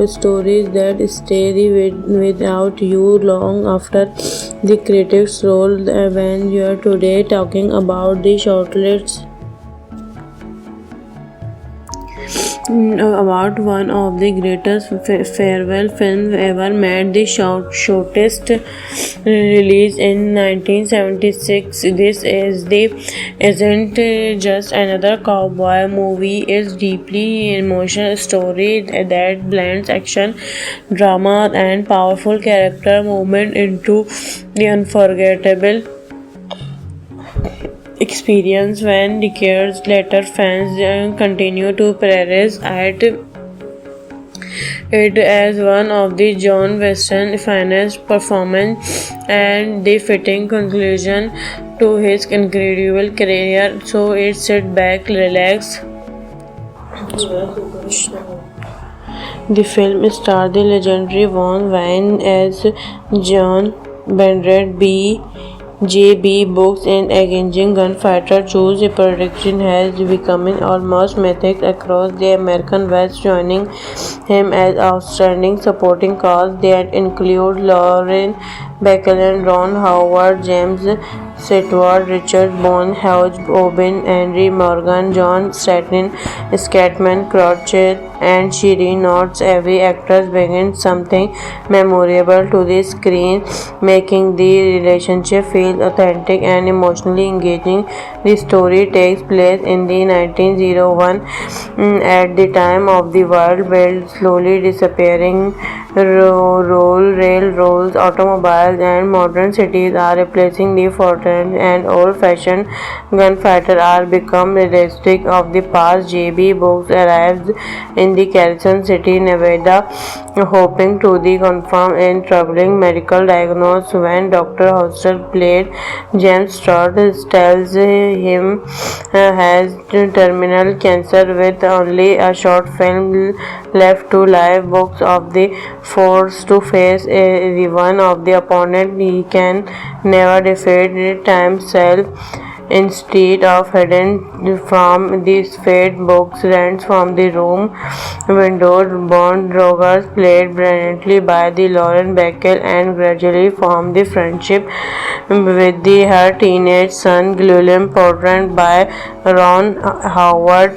stories that stay without you long after the credits roll. When you are today talking about the shortlist about one of the greatest farewell films ever made, the shortest released in 1976. This isn't just another cowboy movie. It's deeply emotional story that blends action, drama, and powerful character movement into the unforgettable experience. When decades later fans continue to praise it as one of the John Weston's finest performances and the fitting conclusion to his incredible career. So it's sit back, relax. The film stars the legendary Von Wayne as John Bernard J.B. Books, an engaging gunfighter whose prediction has become almost mythic across the American West. Joining him as outstanding supporting cast that include Lauren Bacall, Ron Howard, James Sitward, Richard Bone, Hugh Oben, Henry Morgan, John Scatman, Crouchet, and Shiri notes every actress brings something memorable to the screen, making the relationship feel authentic and emotionally engaging. The story takes place in the 1901, at the time of the world build slowly disappearing. Railroads, automobiles, and modern cities are replacing the fortress, and old-fashioned gunfighter are become realistic of the past. J.B. Books arrives in the Carson City, Nevada, hoping to the confirm in troubling medical diagnosis when Dr. Hostel played James Stott tells him has terminal cancer with only a short film left to live. Books of the forced to face the one of the opponent he can never defeat himself. Instead of hiding from these fate, Books runs from the room. Windowed Bond Rogers, played brilliantly by the Lauren Bacall, and gradually formed the friendship with her teenage son, William, portrayed by Ron Howard.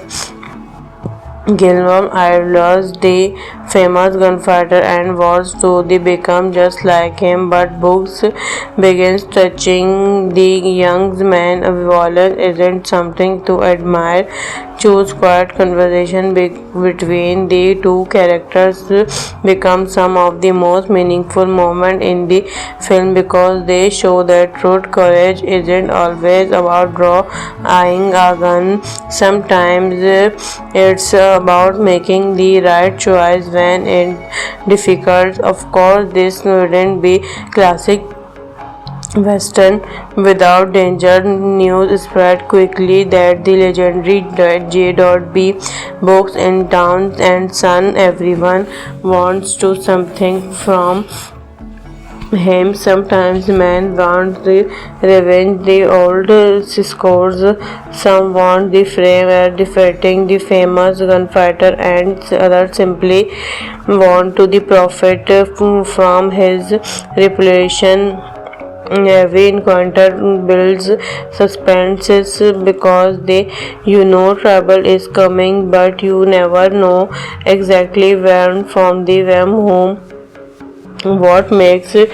Gilmore idolized the famous gunfighter and wants to become just like him, but Books begins touching the young man. Violence isn't something to admire. Choose quiet conversation between the two characters become some of the most meaningful moments in the film because they show that truth courage isn't always about drawing a gun. Sometimes it's about making the right choice when it's difficult. Of course, this wouldn't be classic Western without danger. News spread quickly that the legendary J.B. Books in town and son. Everyone wants to something from him. Sometimes men want the revenge, the old scores. Some want the fame, defeating the famous gunfighter, and others simply want to the profit from his reputation. Every encounter builds suspense because you know trouble is coming, but you never know exactly when from the when whom. What makes the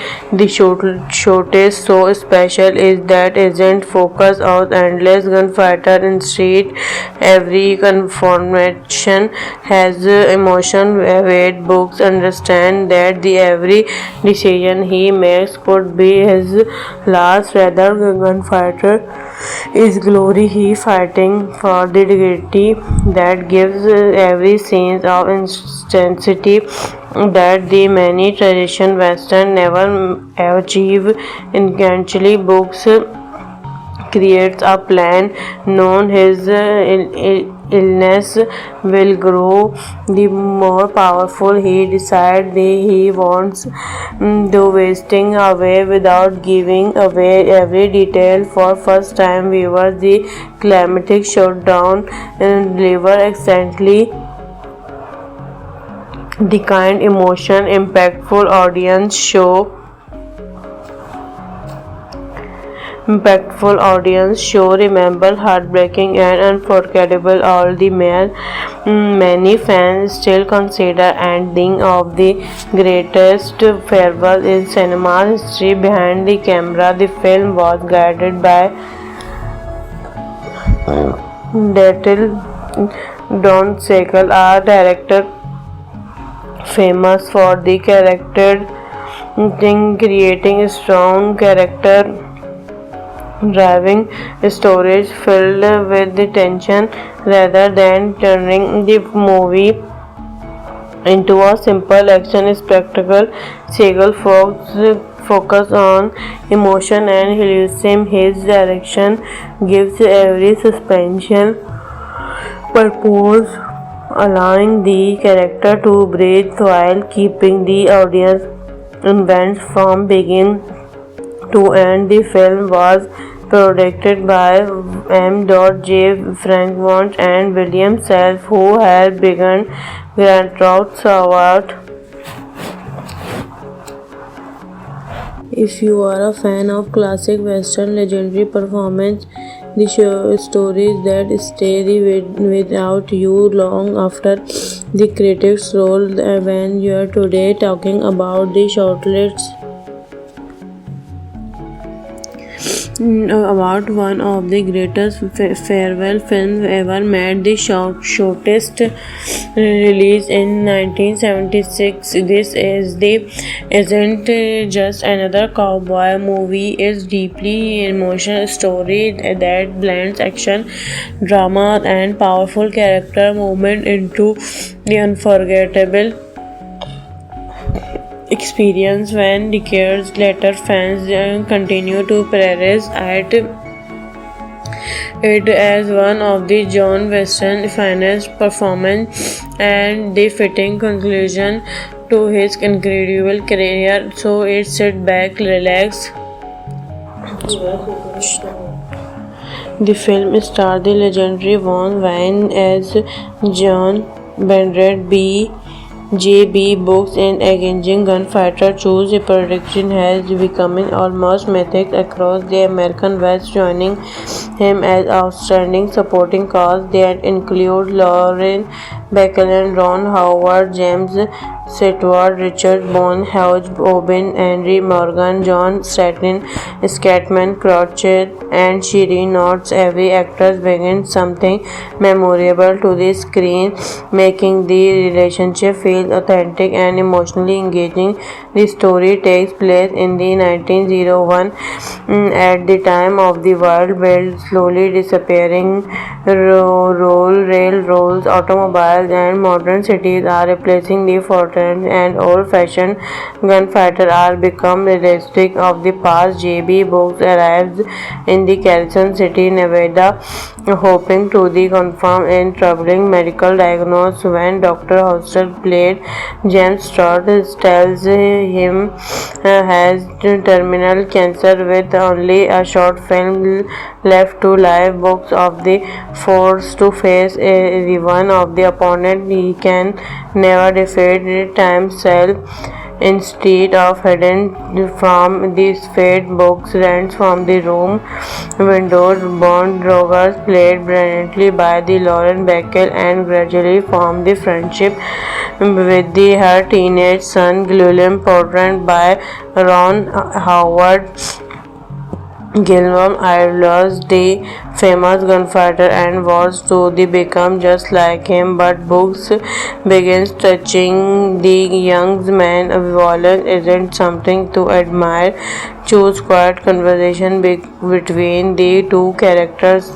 showcase so special is that it isn't focused on endless gunfighter. Instead, every confrontation has emotion weight. Books understand that the every decision he makes could be his last. Rather, gunfighter is glory. He fighting for the dignity that gives every scene of intensity that the many traditional Western never achieve. Eventually, Books creates a plan known his illness will grow the more powerful. He decides he wants though wasting away without giving away every detail. For first time viewers, the climatic showdown deliver excellently the kind emotion impactful audience show remember heartbreaking and unforgettable. All the many fans still consider ending of the greatest farewell in cinema history. Behind the camera, the film was guided by Daryl Don Siegel, a director famous for the character creating strong character driving stories filled with the tension rather than turning the movie into a simple action spectacle. Siegel focus on emotion and realism. His direction gives every suspension purpose, allowing the character to breathe while keeping the audience invested from beginning to end. The film was produced by M.J. Frankmont and William Self, who had begun Grand Theft Auto If you are a fan of classic western legendary performance, the stories that stay without you long after the credits roll, when you are today talking about the shortlists about one of the greatest farewell films ever made, the shortest release in 1976. This isn't just another cowboy movie. It's deeply emotional story that blends action, drama, and powerful character movement into the unforgettable experience. When decades later fans continue to praise it as one of the John Weston's finest performances and the fitting conclusion to his incredible career. So it's sit back, relax. The film stars the legendary Von Wayne as John Bernard B. J.B. Books, an engaging gunfighter whose prediction has become almost mythic across the American West, joining him as outstanding supporting cast that include Lauren Bacall, Ron Howard, James Stewart, Richard Bone, Hugh Oben, Henry Morgan, John Scatman, Crouchet, and Shiri Notes. Every actor brings something memorable to the screen, making the relationship feel authentic and emotionally engaging. The story takes place in the 1901, at the time of the world build slowly disappearing railroads, automobiles, and modern cities are replacing the fortress, and old-fashioned gunfighter are become realistic of the past. J.B. Books arrives in the Carson City, Nevada, hoping to confirm a troubling medical diagnosis when Dr. Hoster, played James Stott, tells him has terminal cancer with only a short film left to live. Books of the forced to face the one of the opponent he can never defeat, time self. Instead of hiding from this fate, Books runs from the room. Windows Bond Rogers, played brilliantly by the Lauren Bacall, and gradually form the friendship with her teenage son, William, portrayed by Ron Howard. Gilliam Irons, the famous gunfighter, and wants to become just like him, but Books begins touching the young man. Violence isn't something to admire. Choose quiet conversation between the two characters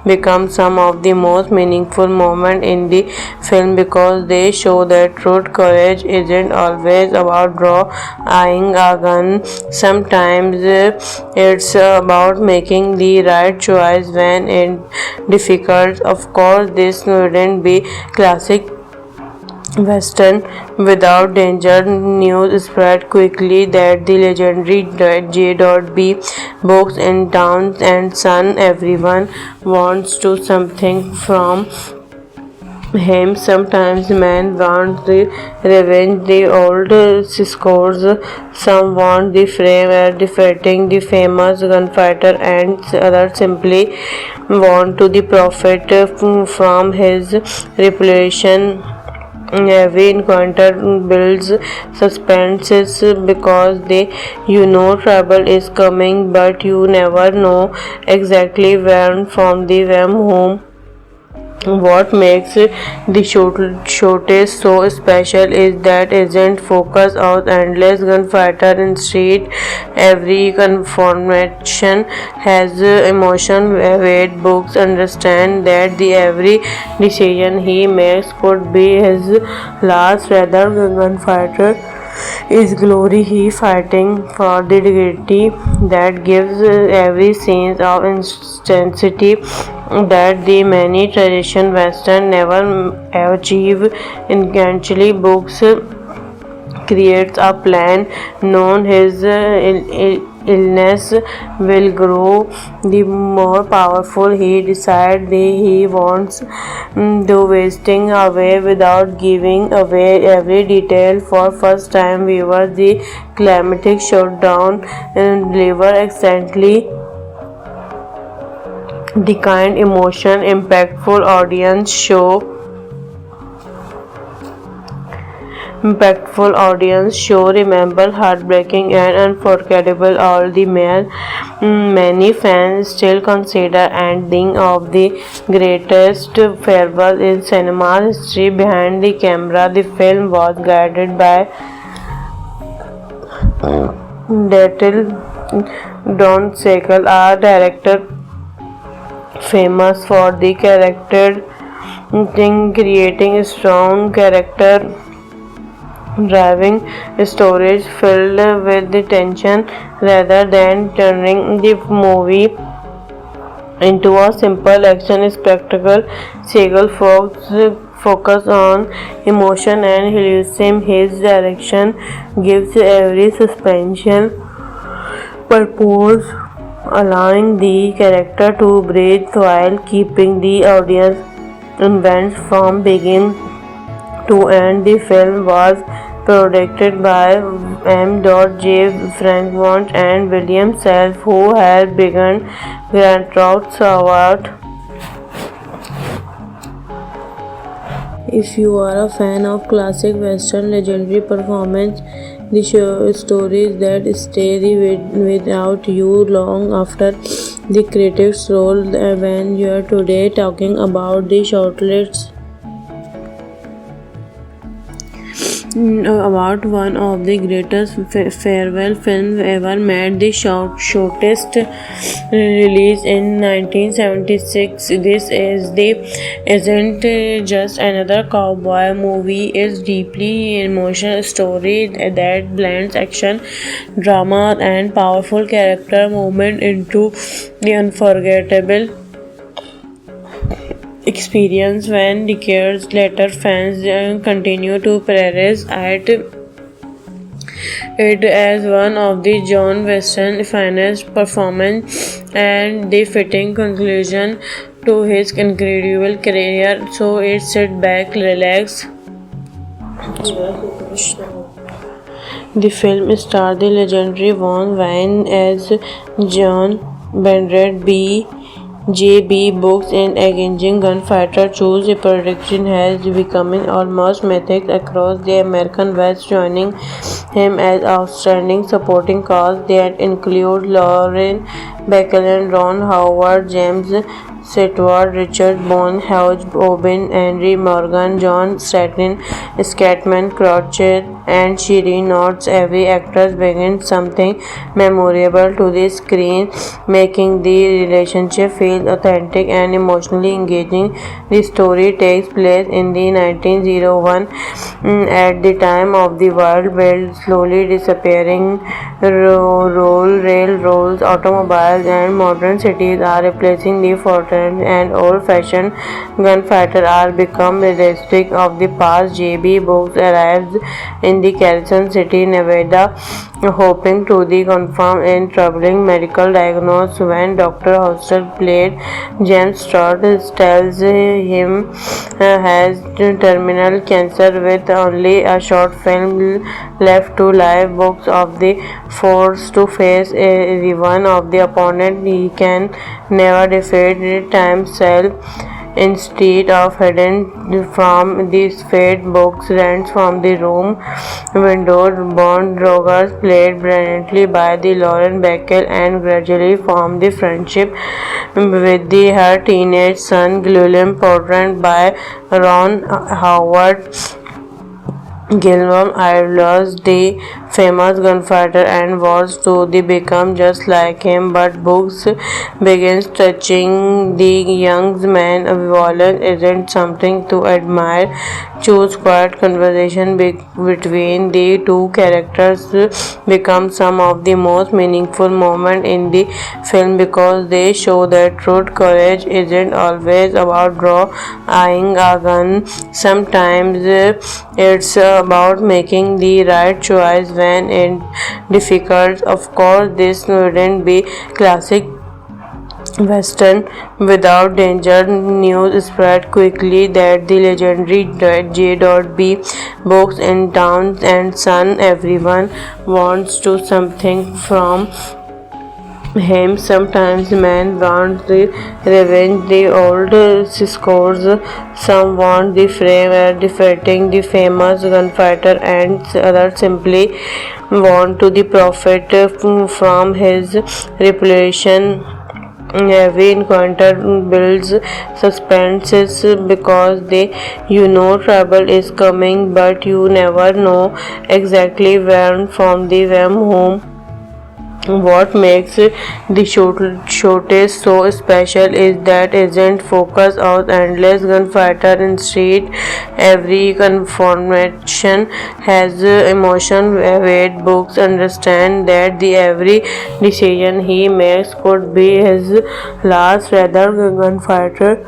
become some of the most meaningful moments in the film because they show that truth courage isn't always about drawing a gun. Sometimes it's about making the right choice when it's difficult. Of course, this wouldn't be classic Western without danger. News spread quickly that the legendary J.B. Books in town and son. Everyone wants to something from him. Sometimes men want the revenge, the old scores. Some want the fame at defeating the famous gunfighter, and others simply want to the profit from his reputation. Every encounter builds suspense because you know trouble is coming, but you never know exactly when from the whom. What makes the showcase so special is that it isn't focused on endless gunfighter. Instead, every confrontation has emotion weight. Books understand that the every decision he makes could be his last. Rather than gunfighter is glory, he fighting for the dignity that gives every scene of intensity that the many tradition western never achieve. Intentionally, Books creates a plan known his illness will grow, the more powerful he decides he wants to wasting away without giving away every detail. For first time viewers, the climatic showdown deliver excellently the kind emotion impactful audience show remember heartbreaking and unforgettable. All the more many fans still consider ending of the greatest farewell in cinema history. Behind the camera, the film was guided by Datil Don Sekal, a director famous for the character creating strong character driving stories filled with the tension rather than turning the movie into a simple action spectacle. Seagal focus on emotion and realism. His direction gives every suspension purpose, allowing the character to breathe while keeping the audience invested from beginning to end. The film was produced by M. J. Frankmont and William Self, who had begun Grand Theft Award. If you are a fan of classic western legendary performance, the stories that stay without you long after the credits roll. When you are today talking about the shortlist about one of the greatest farewell films ever made, the shortest release in 1976. This isn't just another cowboy movie. It's deeply emotional story that blends action, drama, and powerful character movement into the unforgettable experience. When decades later fans continue to praise it as one of the John Weston's finest performances and the fitting conclusion to his incredible career. So it's sit back, relax. The film stars the legendary Von Wayne as John Bernard J.B. Books, an engaging gunfighter whose prediction has become almost mythic across the American West, joining him as outstanding supporting cast that include Lauren Bacall, Ron Howard, James Stewart, Richard Boone, Hugh O'Bin, Henry Morgan, John Scatman Croce, and Shiri Notes. Every actor brings something memorable to the screen, making the relationship feel authentic and emotionally engaging. The story takes place in the 1901 at the time of the world world slowly disappearing. Railroads, automobiles, and modern cities are replacing the fortress, and old-fashioned gunfighter are become realistic of the past. J.B. Books arrives in the Carson City, Nevada, hoping to confirm a troubling medical diagnosis when Dr. Hoster, played James Stott, tells him has terminal cancer with only a short film left to live. Books of the forced to face the one of the opponent he can never defeat himself. Instead of hiding from this fate, Books runs from the room. Windows Bond Rogers, played brilliantly by the Lauren Bacall, and gradually form the friendship with her teenage son William, portrayed by Ron Howard. Gilmore idolized the famous gunfighter and wants to become just like him, but Books begins touching the young man. Violence isn't something to admire. Choose quiet conversation between the two characters become some of the most meaningful moments in the film because they show that truth courage isn't always about drawing a gun. Sometimes it's about making the right choice when it's difficult. Of course, this wouldn't be classic Western without danger. News spread quickly that the legendary J.B. books in Towns and Son. Everyone wants to something from him. Sometimes men want the revenge, the old scores. Some want the frame defeating the famous gunfighter, and others simply want to the profit from his reputation. Every encounter builds suspense because you know trouble is coming, but you never know exactly when from the whom. What makes the showcase so special is that it isn't focused on endless gunfighter. Instead, every confrontation has emotion weight. Books understand that the every decision he makes could be his last. Rather, gunfighter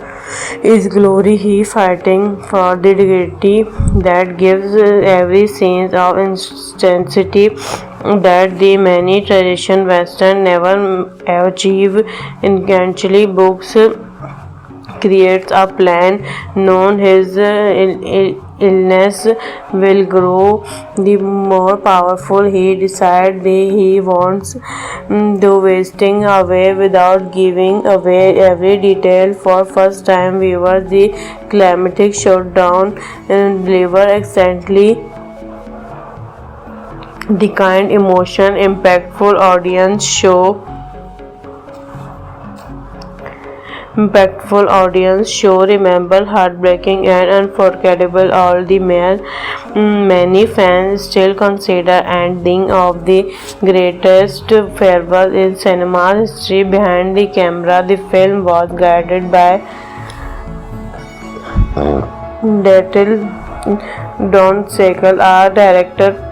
is glory. He fighting for the dignity that gives every sense of intensity that the many tradition Western never achieve. Eventually, books creates a plan known his illness will grow the more powerful. He decides he wants the wasting away without giving away every detail. For first time viewers, the climatic showdown deliver excellently the kind emotion impactful audience show remember heartbreaking and unforgettable. All the many fans still consider ending of the greatest farewell in cinema history. Behind the camera, the film was guided by Datil Don Sekal, our director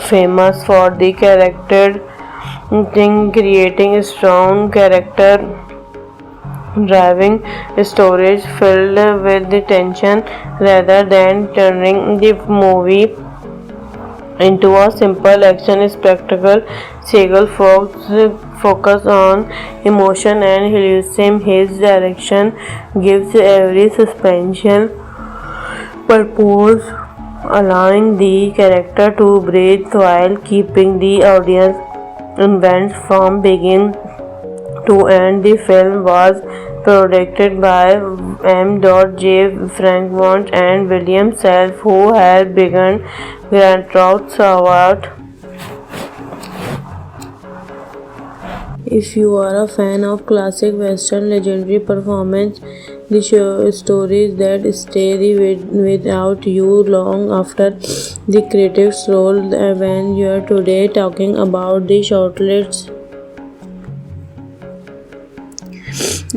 famous for the character creating strong character driving stories filled with the tension rather than turning the movie into a simple action spectacle. Segal focus on emotion and realism. His direction gives every suspension purpose, allowing the character to breathe while keeping the audience invested from beginning to end. The film was produced by M.J. Frankmont and William Self, who had begun Grand Theft Award. If you are a fan of classic Western legendary performance, the stories that stay without you long after the credits roll. When you are today talking about the shortlist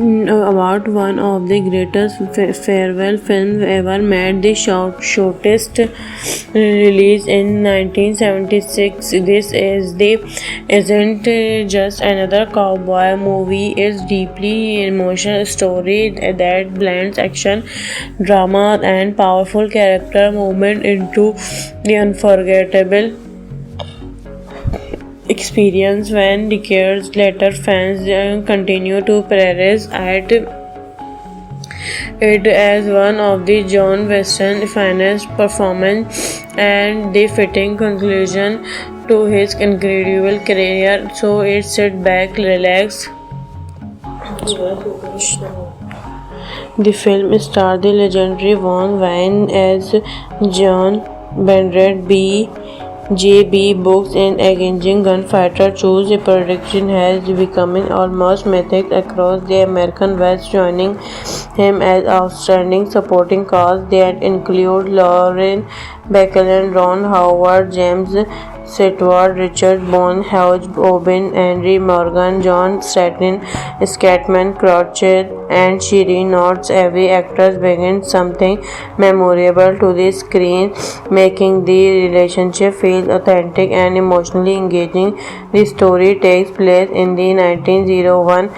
about one of the greatest farewell films ever made, the shortest release in 1976. This isn't just another cowboy movie. It's deeply emotional story that blends action, drama, and powerful character movement into the unforgettable experience. When decades later fans continue to praise it as one of the John Weston's finest performance and the fitting conclusion to his incredible career. So it's sit back, relax. The film stars the legendary Von Wayne as John Bernard J.B. Books and engaging gunfighter choose. The production has become almost mythic across the American West, joining him as outstanding supporting cast that include Lauren Bacall, Ron Howard, James Sitward, Richard Bone, Hugh Oben, Henry Morgan, John Scatman, Crouched, and Shiri nods. Every actress brings something memorable to the screen, making the relationship feel authentic and emotionally engaging. The story takes place in the 1901,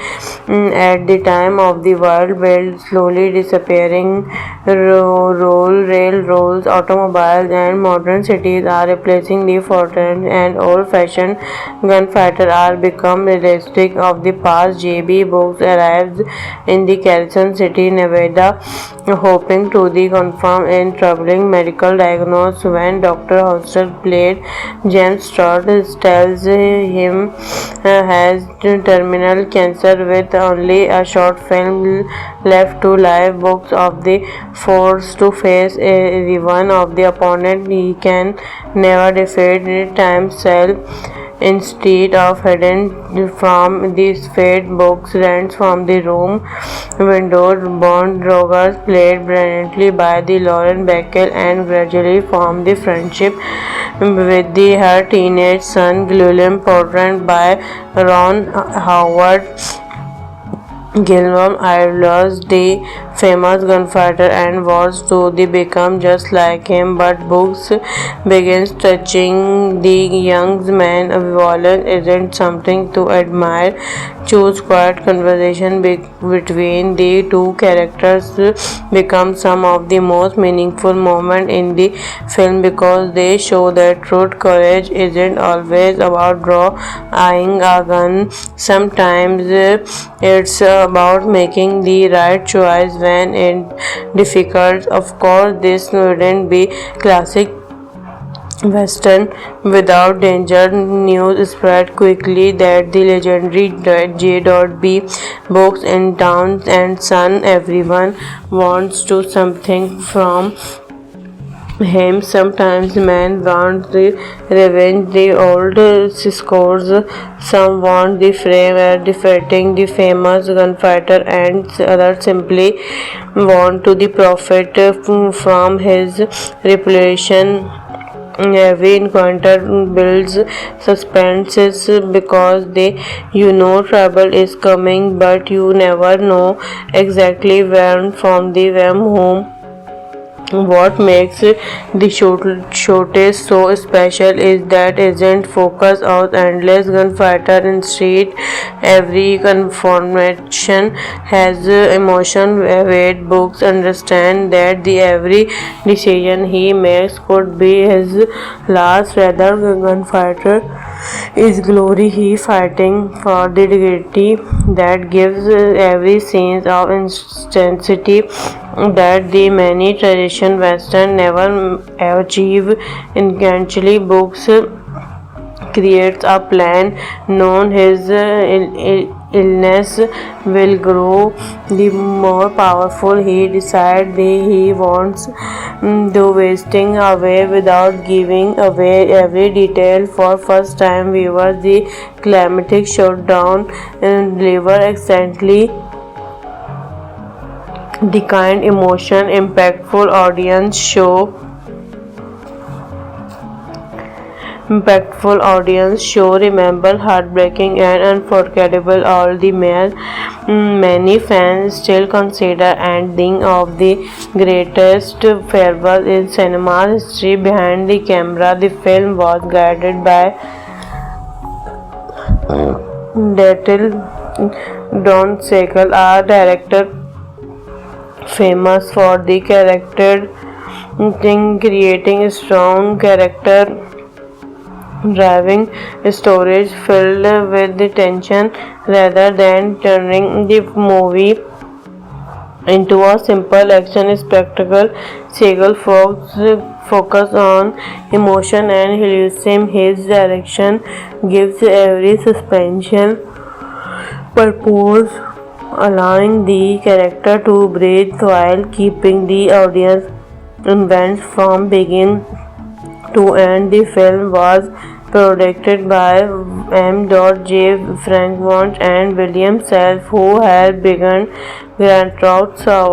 at the time of the world build slowly disappearing. Railroads, automobiles, and modern cities are replacing the fortress, and old-fashioned gunfighter are become realistic of the past. J.B. Brooks arrives in the Carson City, Nevada, hoping to the confirm in troubling medical diagnosis when Dr. Hoster, played James Stott, tells him has terminal cancer with only a short film left to live. Books of the forced to face the one of the opponent he can never defeat, time cell. Instead of hiding from these fate, Books runs from the room. Windows Bond Rogers, played brilliantly by the Lauren Bacall, and gradually form the friendship with her teenage son, William, portrayed by Ron Howard. Gilmore idolized the famous gunfighter and was to become just like him, but Books begins touching the young man. Violence isn't something to admire. Choose quiet conversation between the two characters become some of the most meaningful moments in the film because they show that truth courage isn't always about drawing a gun. Sometimes it's about making the right choice when it's difficult. Of course, this wouldn't be classic Western without danger. News spread quickly that the legendary J.B. Books in town and son. Everyone wants to something from him. Sometimes men want the revenge, the old scores. Some want the fame at defeating the famous gunfighter, and others simply want to the profit from his reputation. Every encounter builds suspense because you know trouble is coming, but you never know exactly when from the whom. What makes the showcase so special is that it isn't focused on endless gunfighter. Instead, every confrontation has emotion weight. Books understand that the every decision he makes could be his last. Rather, gunfighter is glory. He fighting for the dignity that gives every sense of intensity that the many tradition Western never achieve. Eventually, Books creates a plan known his illness will grow the more powerful. He decides he wants to wasting away without giving away every detail. For first time viewers, the climatic showdown deliver excellently the kind emotion impactful audience show remember heartbreaking and unforgettable. All the many fans still consider ending of the greatest farewell in cinema history. Behind the camera, the film was guided by Daryl Don Siegel, a director famous for the character creating strong character driving stories filled with the tension rather than turning the movie into a simple action spectacle. Siegel focus on emotion and realism. His direction gives every suspension purpose, allowing the character to breathe while keeping the audience invested from beginning to end. The film was produced by M. J. Frank Wont and William Self, who had begun Grand Theft Auto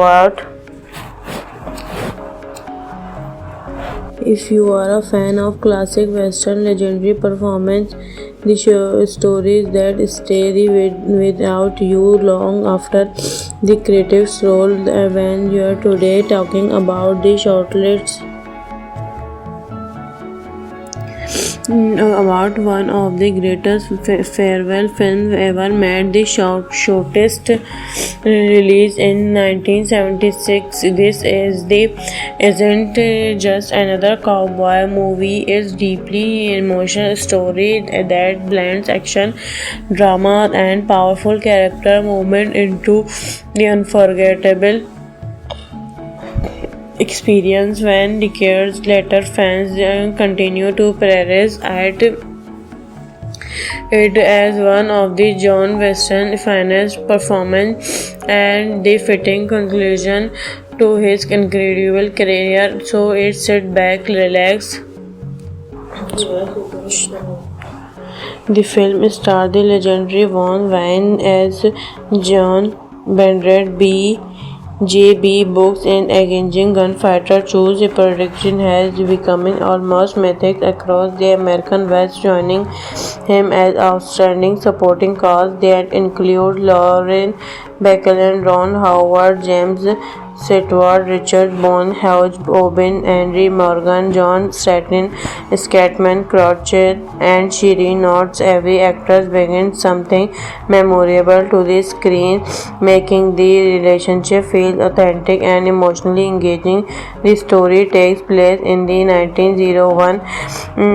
If you are a fan of classic western legendary performance, the stories that stay without you long after the credits roll, when you are today talking about the shortlists about one of the greatest farewell films ever made, the shortest release in 1976. This isn't just another cowboy movie. It's deeply emotional story that blends action, drama, and powerful character movement into the unforgettable experience. When decades later fans continue to praise it as one of the John Weston's finest performances and the fitting conclusion to his incredible career. So it's sit back, relax. The film stars the legendary Von Wayne as John Bernard B. J.B. Books, an engaging gunfighter whose prediction has become almost mythic across the American West, joining him as outstanding supporting cast that include Lauren Bacall and Ron Howard, James Stewart, Richard Bone, Hugh Oben, Henry Morgan, John Scatman, Crouchet, and Shireen Notes. Every actress brings something memorable to the screen, making the relationship feel authentic and emotionally engaging. The story takes place in the 1901,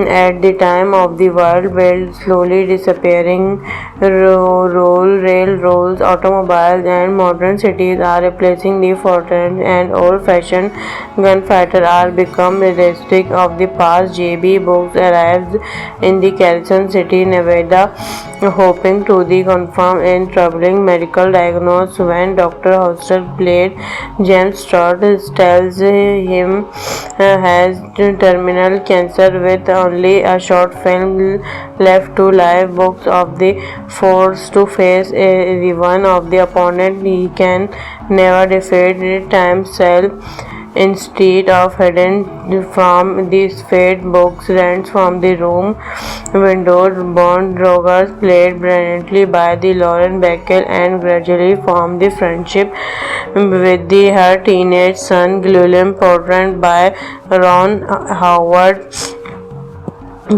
at the time of the world world slowly disappearing. Railroads, automobiles, and modern cities are replacing the fortress, and old-fashioned gunfighter are become realistic of the past. J.B. Books arrives in the Carson City, Nevada, hoping to confirm a troubling medical diagnosis when Dr. Hoster, played James Stott, tells him has terminal cancer with only a short film left to live. Books of the forced to face the one of the opponent he can never defeat, time cell. Instead of hiding from this fate, Books runs from the room. Windows Bond Rogers, played brilliantly by the Lauren Bacall, and gradually form the friendship with her teenage son, William, portrayed by Ron Howard.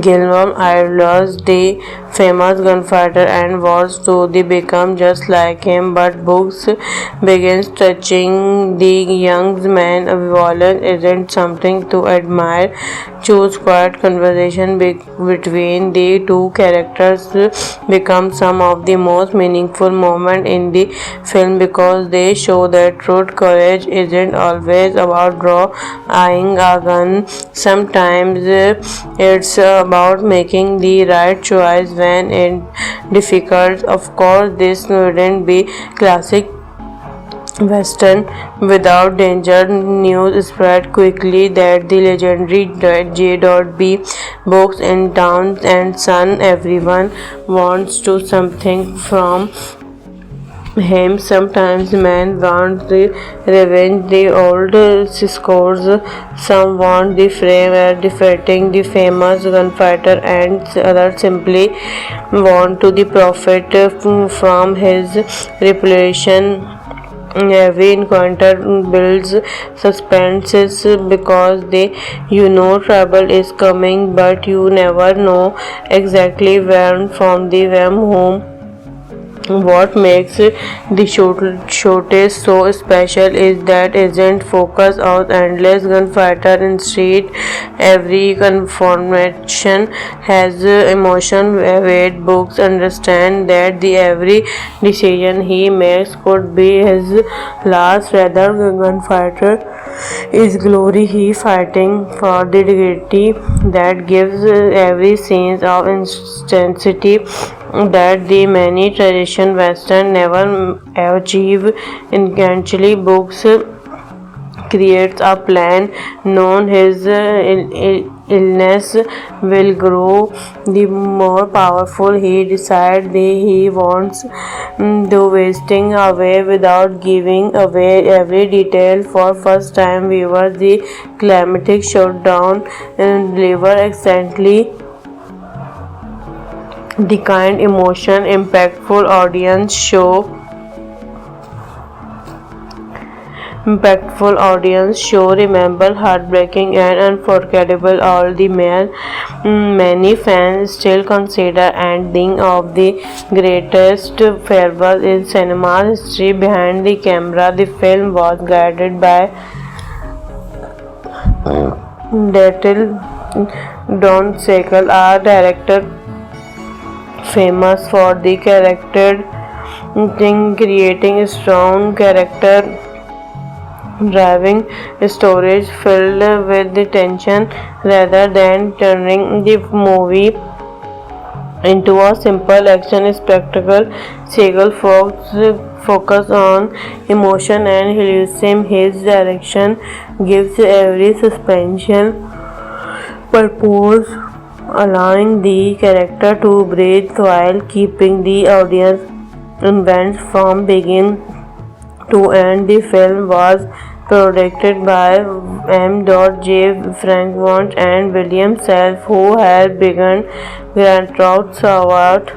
Gilmore idolized the famous gunfighter and was to become just like him, but Books begins touching the young man. Violence isn't something to admire. Choose quiet conversation between the two characters become some of the most meaningful moments in the film because they show that truth courage isn't always about drawing a gun. Sometimes it's about making the right choice when it's difficult. Of course, this wouldn't be classic Western without danger. News spread quickly that the legendary J.B. Books in town and son. Everyone wants to something from him. Sometimes men want the revenge, the old scores. Some want the fame at defeating the famous gunfighter, and others simply want to the profit from his reputation. Every encounter builds suspense because trouble is coming, but you never know exactly when from the whom. What makes the showcase so special is that isn't focused on endless gunfighter. Instead, every confrontation has emotion weight. Books understand that the every decision he makes could be his last. Rather, gunfighter is glory. He fighting for the dignity that gives every sense of intensity that the many traditional Western never achieve. Eventually, Books creates a plan known as illness will grow, the more powerful he decides he wants to, wasting away without giving away every detail. For first time viewers, the climatic showdown deliver exactly the kind emotion impactful audience show remember heartbreaking and unforgettable. All the many fans still consider ending of the greatest farewell in cinema history. Behind the camera, the film was guided by Datil Don Sekal, a director famous for the character creating strong character driving stories filled with the tension rather than turning the movie into a simple action spectacle. Segal focus on emotion and realism. His direction gives every suspension purpose, allowing the character to breathe while keeping the audience invested from beginning to end. The film was produced by M. J. Frankfurt and William Self, who had begun Grand Theft Award